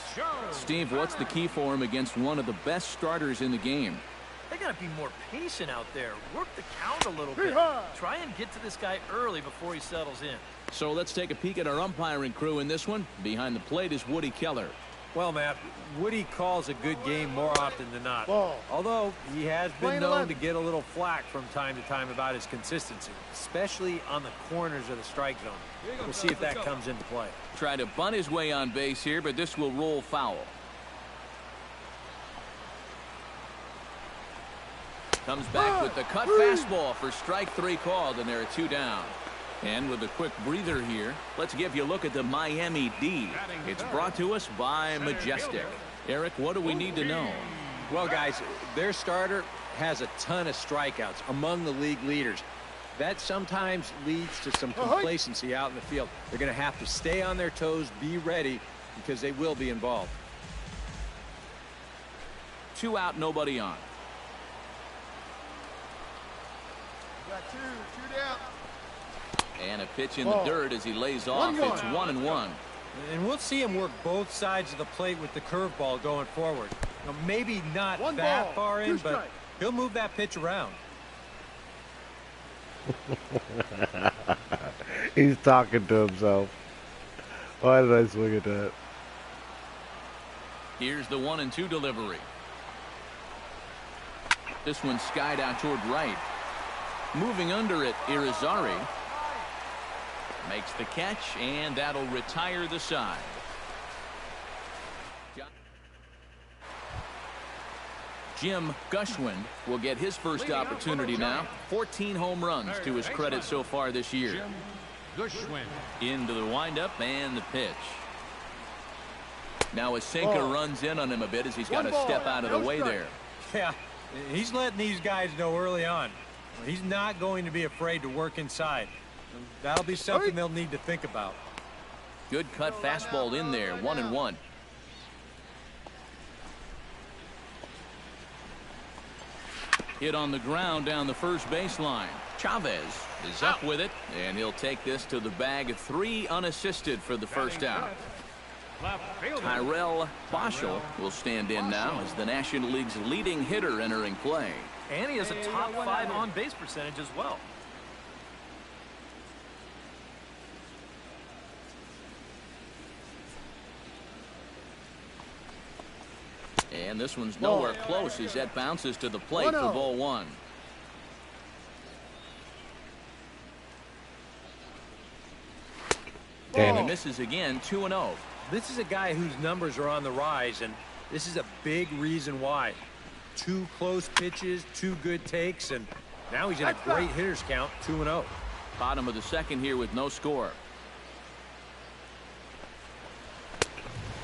Steve, what's the key for him against one of the best starters in the game? They got to be more patient out there. Work the count a little bit. Try and get to this guy early before he settles in. So let's take a peek at our umpiring crew in this one. Behind the plate is Woody Keller. Well, Matt, Woody calls a good game more often than not. Although he has been known to get a little flack from time to time about his consistency, especially on the corners of the strike zone. We'll see if that comes into play. Try to bunt his way on base here, but this will roll foul. Comes back with the cut fastball for strike 3 called, and there are 2 down. And with a quick breather here, let's give you a look at the Miami D. It's brought to us by Majestic. Eric, what do we need to know? Well, guys, their starter has a ton of strikeouts, among the league leaders. That sometimes leads to some complacency out in the field. They're going to have to stay on their toes, be ready, because they will be involved. 2 out, nobody on. Got 2 down. And a pitch in the dirt as he lays off. It's 1-1. And we'll see him work both sides of the plate with the curveball going forward. Now, maybe not that far in, but he'll move that pitch around. He's talking to himself. Why did I swing at that? Here's the 1-2 delivery. This one skied out toward right. Moving under it, Irizarry makes the catch, and that'll retire the side. Jim Gushwin will get his first opportunity now. 14 home runs to his credit so far this year. Jim Gushwin. Into the windup and the pitch. Now a sinker runs in on him a bit as he's got to step out of the way there. Yeah, he's letting these guys know early on. He's not going to be afraid to work inside. That'll be something they'll need to think about. Good cut fastball in there. 1-1. Hit on the ground down the first baseline. Chavez is up with it, and he'll take this to the bag. 3 unassisted for the first out. Tyrell Boschel will stand in now as the National League's leading hitter entering play. And he has a top 5 on-base percentage as well. And this one's nowhere close as that bounces to the plate for ball 1. Damn And it. he misses again. 2-0. This is a guy whose numbers are on the rise, and this is a big reason why. 2 close pitches, 2 good takes, and now he's in a great hitters count, 2-0. Bottom of the second here with no score.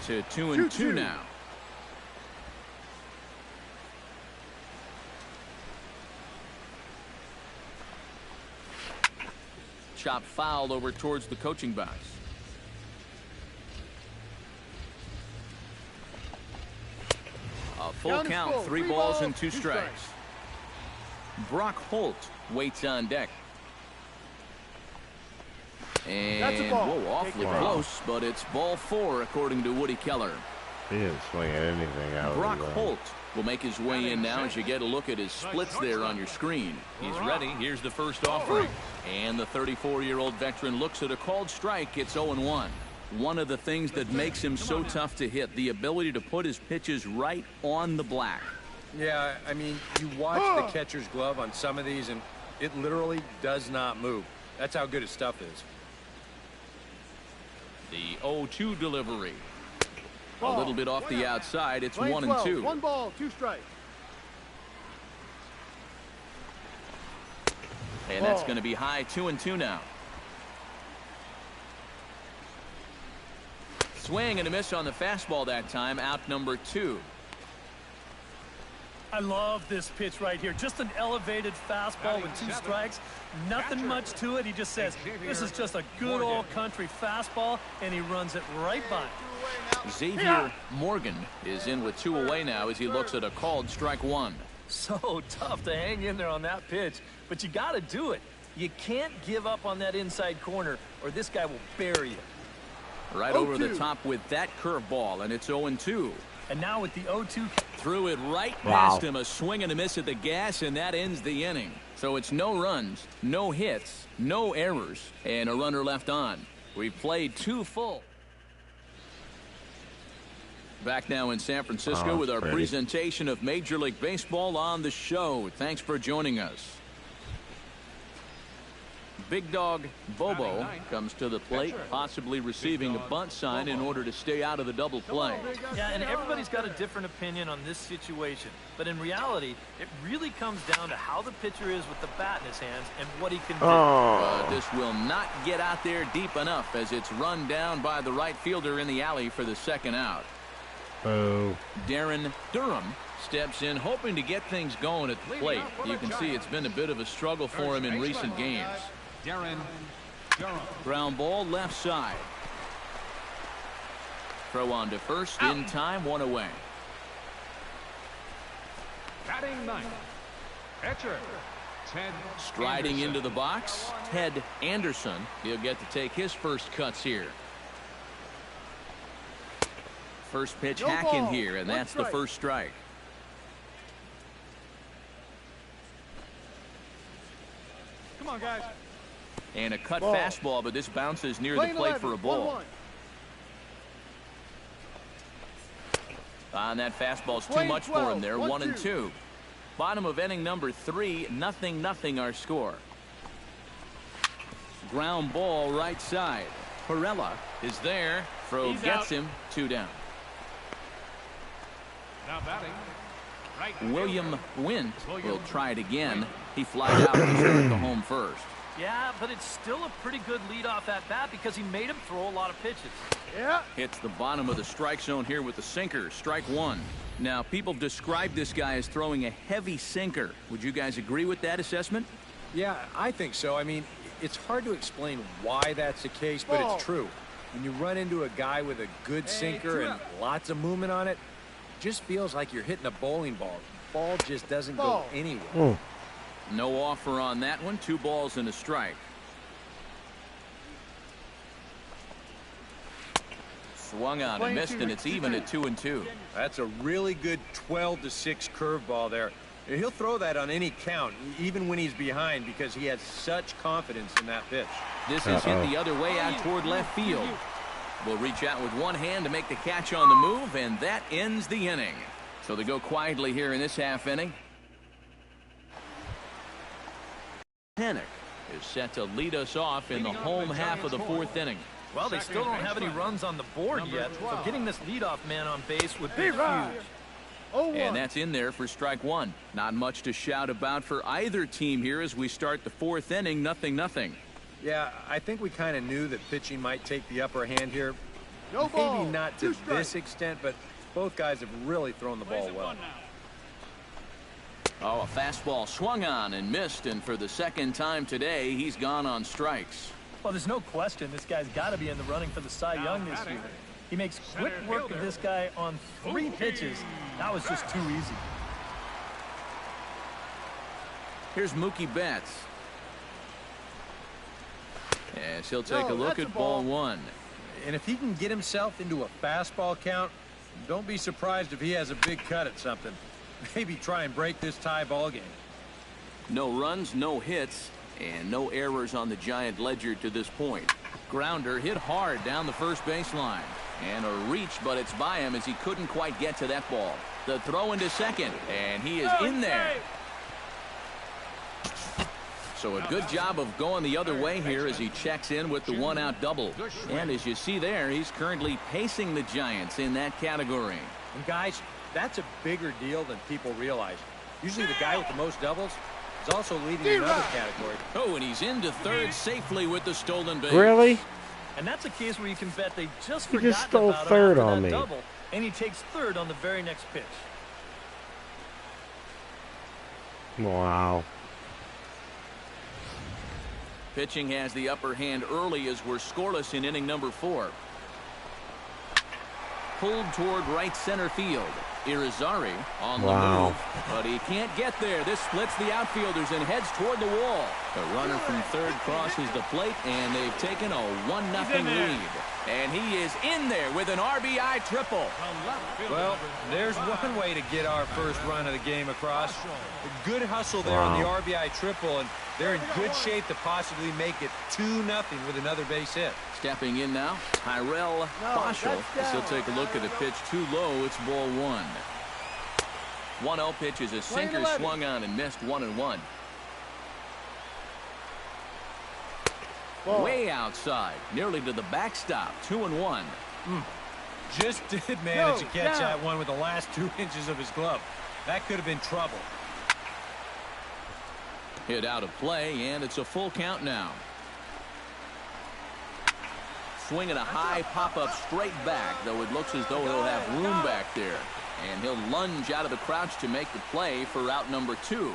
To 2-2 now. Chop fouled over towards the coaching box. A full count, 3 balls and 2 strikes. Brock Holt waits on deck. And whoa, awfully close, but it's ball 4 according to Woody Keller. He didn't swing at anything out of Brock Holt will make his way in now as you get a look at his splits there on your screen. He's ready. Here's the first offering. And the 34-year-old veteran looks at a called strike. It's 0-1. One of the things that makes him so tough to hit, the ability to put his pitches right on the black. Yeah, I mean, you watch the catcher's glove on some of these, and it literally does not move. That's how good his stuff is. The 0-2 delivery. A little bit off the outside. It's 1-2. 1 ball, 2 strikes. And that's going to be high. 2-2 now. Swing and a miss on the fastball that time. Out number 2. I love this pitch right here. Just an elevated fastball with 2 strikes. Nothing much to it. He just says, this is just a good old country fastball, and he runs it right by. Xavier Morgan is in with 2 away now as he looks at a called strike 1. So tough to hang in there on that pitch, but you got to do it. You can't give up on that inside corner, or this guy will bury you. Right over the top with that curveball, and it's 0-2. And now with the 0-2. Threw it right past him, a swing and a miss at the gas, and that ends the inning. So it's no runs, no hits, no errors, and a runner left on. We've played 2 full. Back now in San Francisco with our presentation of Major League Baseball on the show. Thanks for joining us. Big Dog Bobo comes to the plate, possibly receiving a bunt sign in order to stay out of the double play. Yeah, and everybody's got a different opinion on this situation. But in reality, it really comes down to how the pitcher is with the bat in his hands and what he can do. This will not get out there deep enough as it's run down by the right fielder in the alley for the second out. Darren Durham steps in, hoping to get things going at the plate. You can see it's been a bit of a struggle for him in recent games. Darren Durham. Ground ball left side. Throw on to first in time, 1 away. Batting 9th. Catcher Ted Striding Anderson. into the box, Ted Anderson. He'll get to take his first cuts here. First pitch hacking here, and that's the first strike. Come on, guys. And a cut fastball, but this bounces near the plate for a ball. 1-1. And that fastball's too much for him there. 1-2. Bottom of inning number 3, 0-0 our score. Ground ball right side. Perella is there. Throw gets him. 2 down. Now batting. Right. William Wint will try it again. He flies out to start the home first. Yeah, but it's still a pretty good lead off at bat because he made him throw a lot of pitches. Yeah. Hits the bottom of the strike zone here with the sinker. Strike 1. Now, people describe this guy as throwing a heavy sinker. Would you guys agree with that assessment? Yeah, I think so. I mean, it's hard to explain why that's the case, but it's true. When you run into a guy with a good sinker and lots of movement on it, just feels like you're hitting a bowling ball. The ball just doesn't go anywhere. No offer on that one. 2 balls and a strike. Swung on and missed, and it's even at 2-2. That's a really good 12-6 curveball there. He'll throw that on any count, even when he's behind, because he has such confidence in that pitch. This is hit the other way out toward left field. Will reach out with one hand to make the catch on the move, and that ends the inning. So they go quietly here in this half inning. Panic is set to lead us off in the home half of the fourth inning. Well, they still don't have any runs on the board yet, so getting this leadoff man on base would be huge. And that's in there for strike one. Not much to shout about for either team here as we start the fourth inning, 0-0. Yeah, I think we kind of knew that pitching might take the upper hand here. No ball. Maybe not to this extent, but both guys have really thrown the ball well. Oh, a fastball swung on and missed, and for the second time today, he's gone on strikes. Well, there's no question this guy's got to be in the running for the Cy Young this year. He makes quick work of this guy on 3 pitches. That was just too easy. Here's Mookie Betts. As he'll take a look at ball one. And if he can get himself into a fastball count, don't be surprised if he has a big cut at something. Maybe try and break this tie ball game. No runs, no hits, and no errors on the Giant ledger to this point. Grounder hit hard down the first baseline. And a reach, but it's by him as he couldn't quite get to that ball. The throw into second, and he is in there. So a good job of going the other way here as he checks in with the one-out double. And as you see there, he's currently pacing the Giants in that category. And guys, that's a bigger deal than people realize. Usually the guy with the most doubles is also leading another category. Oh, and he's into third safely with the stolen base. Really? And that's a case where you can bet they just He forgot just stole about third him after on that me. double, and he takes third on the very next pitch. Wow. Pitching has the upper hand early as we're scoreless in inning number 4. Pulled toward right center field. Irizarry on the move, but he can't get there. This splits the outfielders and heads toward the wall. The runner from third crosses the plate, and they've taken a 1-0 lead. And he is in there with an RBI triple. Well, there's one way to get our first run of the game across. A good hustle there on the RBI triple, and they're in good shape to possibly make it 2-0 with another base hit. Stepping in now, Tyrell Boschel. As he'll take a look at a pitch too low. It's ball 1. 1-0 pitch is a sinker swung on and missed 1-1. Way outside, nearly to the backstop. 2-1. Just did manage to catch that one with the last 2 inches of his glove. That could have been trouble. Hit out of play, and it's a full count now. Swinging a high pop-up straight back, though it looks as though he'll have room back there. And he'll lunge out of the crouch to make the play for out number 2.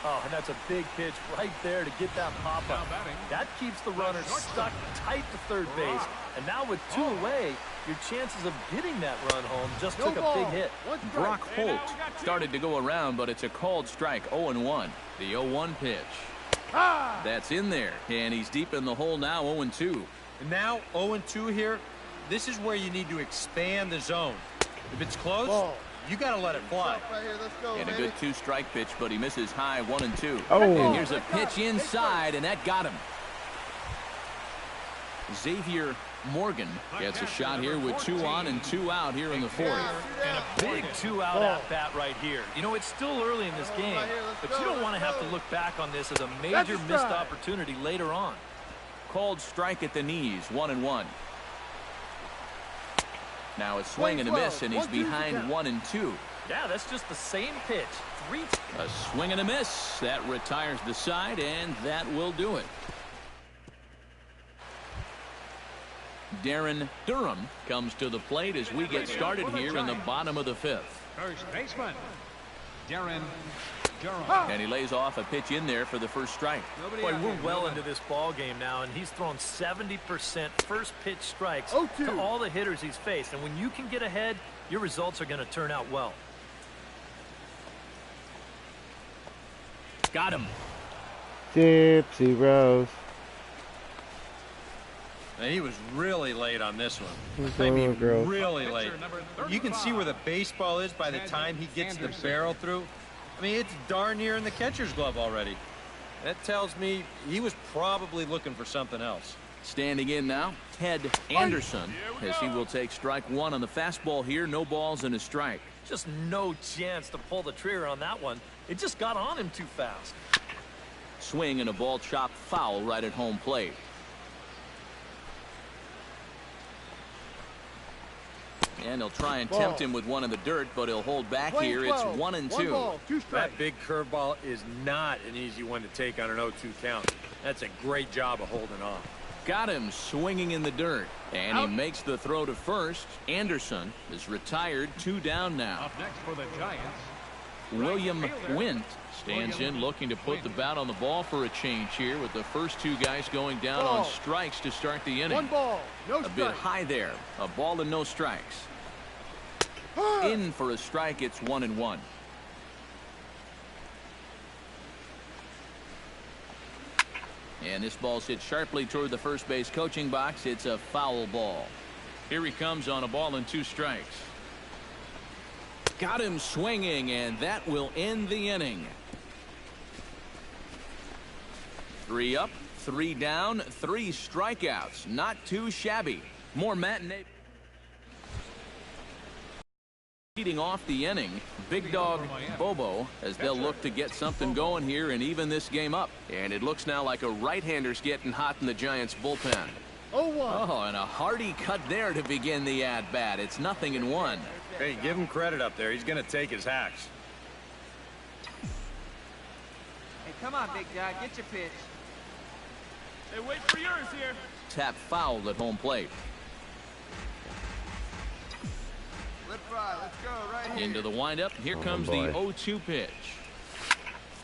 Oh, and that's a big pitch right there to get that pop-up. That keeps the runner stuck tight to third base. And now with 2 away, your chances of getting that run home just took a big hit. Brock Holt started to go around, but it's a called strike. 0-1. The 0-1 pitch. That's in there, and he's deep in the hole now. 0-2. And now 0-2 here. This is where you need to expand the zone. If it's close, you got to let it fly. Right here, let's go, And a baby. good 2-strike pitch, but he misses high. 1-2. Oh. And here's a pitch inside, and that got him. Xavier Morgan gets a shot here with 2 on and 2 out here in the 4th. And a big 2-out at-bat right here. You know, it's still early in this game, but you don't want to have to look back on this as a major missed opportunity later on. Called strike at the knees. 1-1. Now it's swing and a miss, and he's behind 1-2. Yeah, that's just the same pitch. 3. A swing and a miss. That retires the side, and that will do it. Darren Durham comes to the plate as we get started here in the bottom of the 5th. First baseman, Darren Durham. And he lays off a pitch in there for the first strike. Boy, we're well into this ball game now, and he's thrown 70% first pitch strikes to all the hitters he's faced. And when you can get ahead, your results are going to turn out well. Got him. Gypsy Rose. And he was really late on this one. He's I mean, going girl. really late. You can see where the baseball is by the time he gets the barrel through. I mean, it's darn near in the catcher's glove already. That tells me he was probably looking for something else. Standing in now, Ted Anderson, as he will take strike 1 on the fastball here. No balls and a strike. Just no chance to pull the trigger on that one. It just got on him too fast. Swing and a ball chopped foul right at home plate. And he'll try and tempt him with one in the dirt, but he'll hold back here. It's 1-2. That big curveball is not an easy one to take on an 0-2 count. That's a great job of holding off. Got him swinging in the dirt. And he makes the throw to first. Anderson is retired, 2 down now. Up next for the Giants, William Wint stands in looking to put the bat on the ball for a change here with the first 2 guys going down on strikes to start the inning. 1 ball, no A strike. bit high there. A ball and no strikes. In for a strike. It's 1-1. And this ball's hit sharply toward the first base coaching box. It's a foul ball. Here he comes on a ball and 2 strikes. Got him swinging, and that will end the inning. 3 up, 3 down, 3 strikeouts. Not too shabby. More matinee. Leading off the inning, Big Dog Bobo, as they'll look to get something going here and even this game up. And it looks now like a right-hander's getting hot in the Giants bullpen. 0-1. Oh, and a hearty cut there to begin the at-bat. It's 0-1. Hey, give him credit up there. He's going to take his hacks. Hey, come on, big guy. Get your pitch. Hey, wait for yours here. Tap fouled at home plate. Let fly. Let's go right here. Into the windup. Here comes boy. the 0-2 pitch.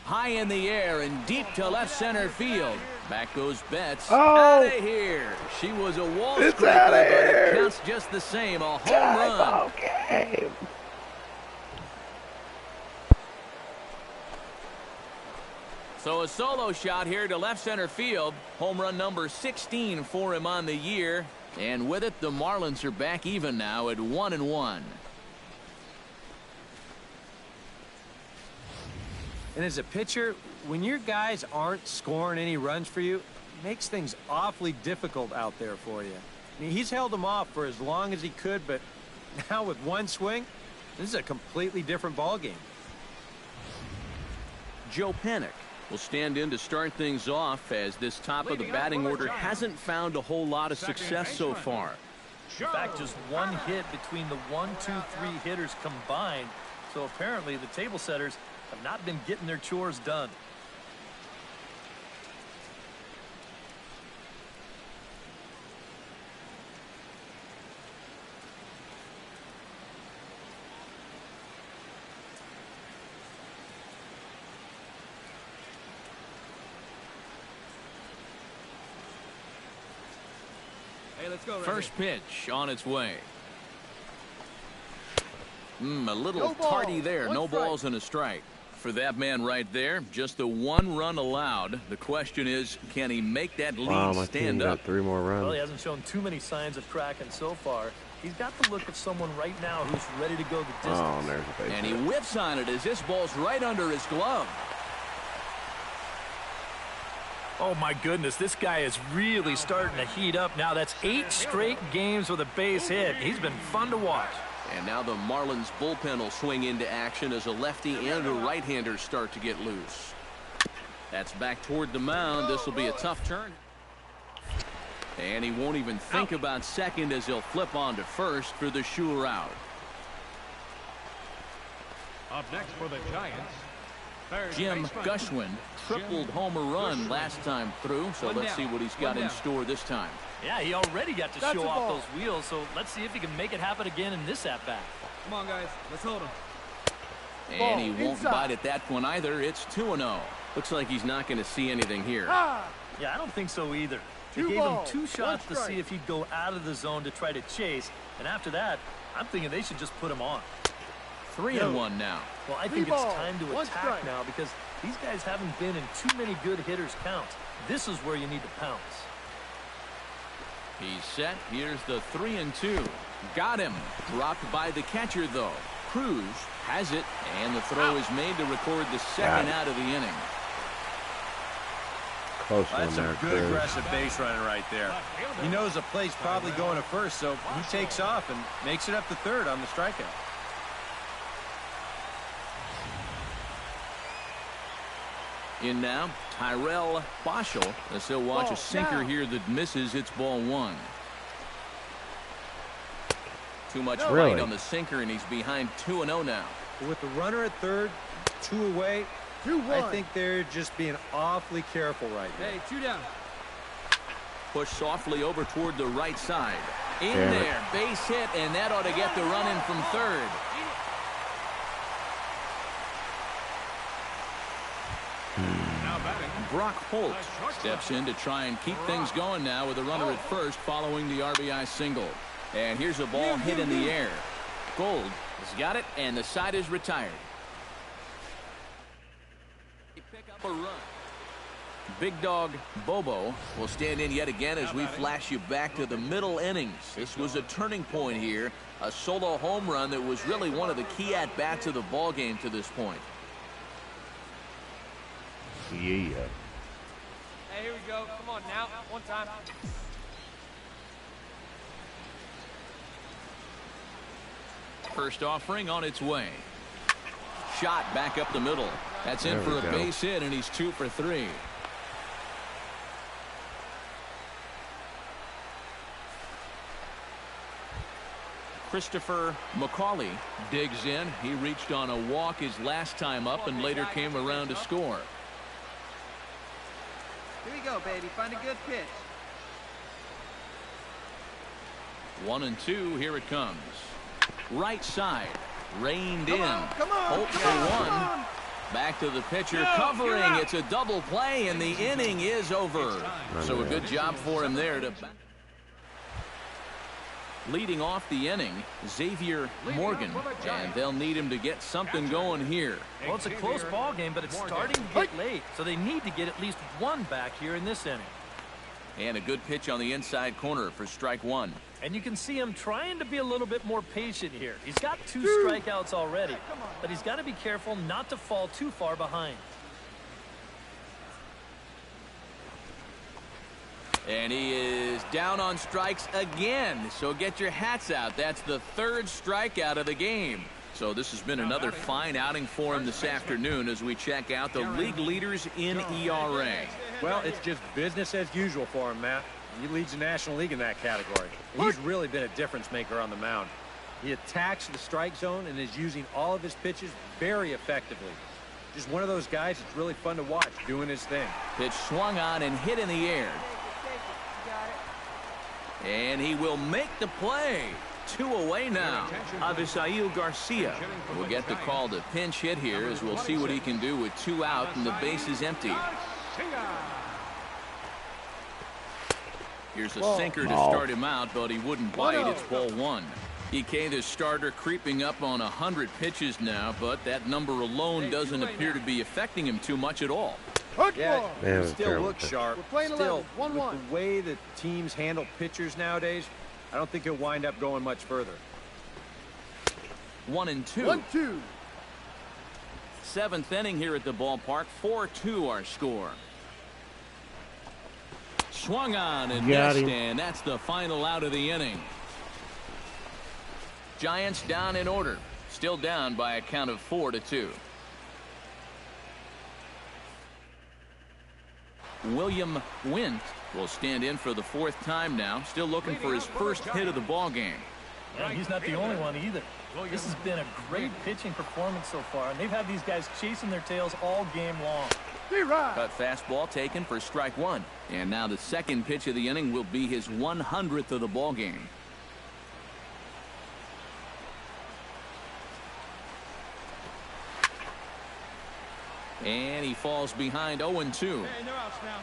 High in the air and deep to left center field. Back goes Betts. Out of here. She was a wall scraper, but it counts just the same. A home run. Okay. So a solo shot here to left center field. Home run number 16 for him on the year. And with it, the Marlins are back even now at 1-1. And as a pitcher, when your guys aren't scoring any runs for you, it makes things awfully difficult out there for you. I mean, he's held them off for as long as he could, but now with 1 swing, this is a completely different ballgame. Joe Panik will stand in to start things off as this top of the batting order hasn't found a whole lot of success so far. In fact, just 1 hit between the 1, 2, 3 hitters combined. So apparently the table setters have not been getting their chores done. Hey, let's go. Right First pitch on its way. A little No ball. tardy there. 1 No strike. balls and a strike. For that man right there, just the 1 run allowed. The question is, can he make that lead Wow, my team stand got up? 3 more Well, he runs. hasn't shown too many signs of cracking so far. He's got the look of someone right now who's ready to go the distance. Oh, and there's a base And he hit. whips on it as this ball's right under his glove. Oh, my goodness, this guy is really starting to heat up now. That's 8 straight games with a base hit. He's been fun to watch. And now the Marlins bullpen will swing into action as a lefty and a right-hander start to get loose. That's back toward the mound. This will be a tough turn. And he won't even think about second as he'll flip on to first for the sure out. Up next for the Giants, third Jim baseman, Gushwin tripled homer run last time through, so let's see what he's got in store this time. Yeah, he already got to That's show a off ball. those wheels, so let's see if he can make it happen again in this at-bat. Come on, guys. Let's hold him. And he Ball won't inside. bite at that one either. It's 2-0. Looks like he's not going to see anything here. Yeah, I don't think so either. They 2 gave balls, him 2 shots 1 to strike. see if he'd go out of the zone to try to chase, and after that, I'm thinking they should just put him on. 3-1 now. Well, I 3 think it's balls, time to 1 attack strike. now because these guys haven't been in too many good hitters' counts. This is where you need to pounce. He's set. Here's the 3-2. Got him. Dropped by the catcher, though. Cruz has it, and the throw is made to record the second out of the inning. Close one That's there, a good Cruz. aggressive base running right there. He knows the play's probably going to first, so he takes off and makes it up to third on the strikeout. In now, Tyrell Boschel, as he'll watch a sinker here that misses. It's ball 1. Too much right on the sinker, and he's behind 2-0 now. With the runner at third, 2 away, 2-1. I think they're just being awfully careful right now. Hey, 2 down. Push softly over toward the right side. In Damn it. there, base hit, and that ought to get the run in from third. Now batting. Brock Holt steps in to try and keep things going now with a runner at first following the RBI single. And here's a ball hit in the air. Gold has got it, and the side is retired. Pick up a run. Big Dog Bobo will stand in yet again as we flash you back to the middle innings. This was a turning point here, a solo home run that was really one of the key at-bats of the ball game to this point. Yeah. Hey, here we go. Come on now. One time. First offering on its way. Shot back up the middle. That's in for a base hit, and he's 2 for 3. Christopher McCauley digs in. He reached on a walk his last time up and later came around to score. Here we go, baby. Find a good pitch. 1-2. Here it comes. Right side. Reined in. Come on. Holt for 1. Back to the pitcher, covering. It's a double play, and the inning is over. So a good job for him there to... Leading off the inning, Xavier Morgan, and they'll need him to get something going here. Well, it's a close ball game, but it's starting to get late, so they need to get at least 1 back here in this inning. And a good pitch on the inside corner for strike 1. And you can see him trying to be a little bit more patient here. He's got 2 strikeouts already, but he's got to be careful not to fall too far behind. And he is down on strikes again. So get your hats out. That's the 3rd strikeout of the game. So this has been another fine outing for him this afternoon as we check out the league leaders in ERA. Well, it's just business as usual for him, Matt. He leads the National League in that category. He's really been a difference maker on the mound. He attacks the strike zone and is using all of his pitches very effectively. Just one of those guys that's really fun to watch doing his thing. Pitch swung on and hit in the air. And he will make the play. 2 away now. Avisail Garcia will get the call to pinch hit here as we'll see what he can do with 2 out and the base is empty. Here's a sinker to start him out, but he wouldn't bite. It's ball 1. EK, the starter, creeping up on 100 pitches now, but that number alone doesn't appear to be affecting him too much at all. Yeah, Man, he still looks sharp. playing Still, 11, 1-1. with the way that teams handle pitchers nowadays, I don't think he'll wind up going much further. 1-2. 1-2. 7th inning here at the ballpark. 4-2 our score. Swung on and missed, and that's the final out of the inning. Giants down in order. Still down by a count of 4-2. William Wint will stand in for the 4th time now, still looking for his first hit of the ball game. Yeah, he's not the only one either. This has been a great pitching performance so far, and they've had these guys chasing their tails all game long. Cut fastball taken for strike 1. And now the 2nd pitch of the inning will be his 100th of the ball game. And he falls behind 0-2. Hey, no outs now.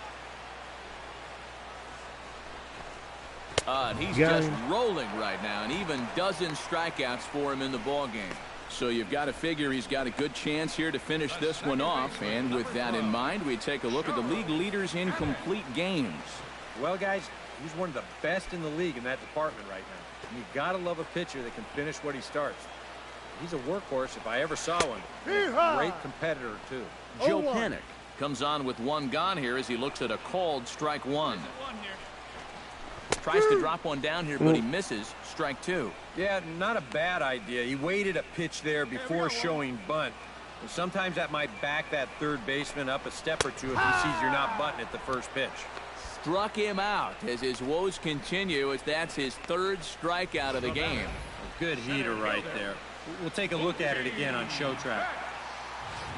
And he's just rolling right now, and even dozen strikeouts for him in the ball game. So you've got to figure he's got a good chance here to finish this one off. And with that in mind, we take a look at the league leaders in complete games. Well, guys, he's one of the best in the league in that department right now. And you've got to love a pitcher that can finish what he starts. He's a workhorse if I ever saw one. A great competitor, too. Joe Panik comes on with 1 gone here as he looks at a called strike 1. Tries to drop one down here, but he misses. Strike 2. Yeah, not a bad idea. He waited a pitch there before showing bunt. Sometimes that might back that third baseman up a step or two if he sees you're not butting at the first pitch. Struck him out as his woes continue, as that's his third strikeout of the game. A good heater right there. We'll take a look at it again on Show Track.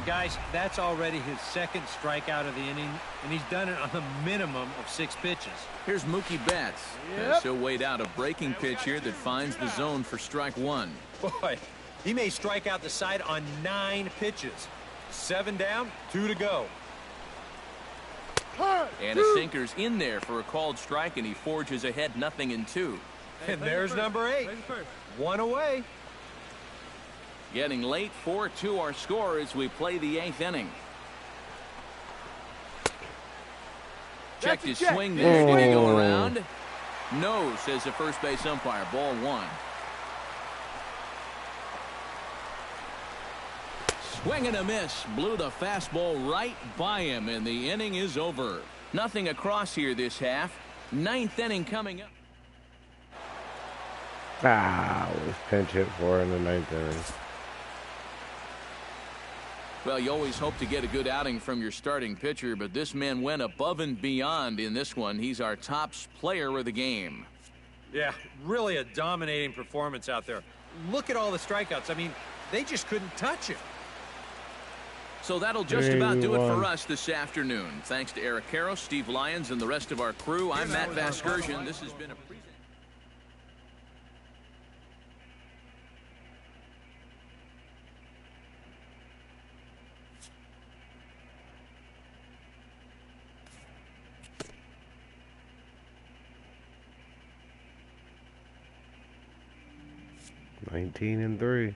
Guys, that's already his second strikeout of the inning, and he's done it on a minimum of 6 pitches. Here's Mookie Betts. As he'll wait out a breaking pitch here that finds the zone for strike 1. Boy, he may strike out the side on 9 pitches. 7 down, 2 to go. And a sinker's in there for a called strike, and he forges ahead 0-2. And there's number 8. 1 away. Getting late, 4-2 our score as we play the 8th inning. Checked his swing there. Did he go around? No, says the first base umpire. Ball 1. Swing and a miss. Blew the fastball right by him, and the inning is over. Nothing across here this half. 9th inning coming up. Was pinch hit for in the 9th inning. Well, you always hope to get a good outing from your starting pitcher, but this man went above and beyond in this one. He's our top player of the game. Yeah, really a dominating performance out there. Look at all the strikeouts. I mean, they just couldn't touch him. So that'll just about do it for us this afternoon. Thanks to Eric Karros, Steve Lyons, and the rest of our crew. I'm Matt Vasgersian. This has been a presentation. 19-3.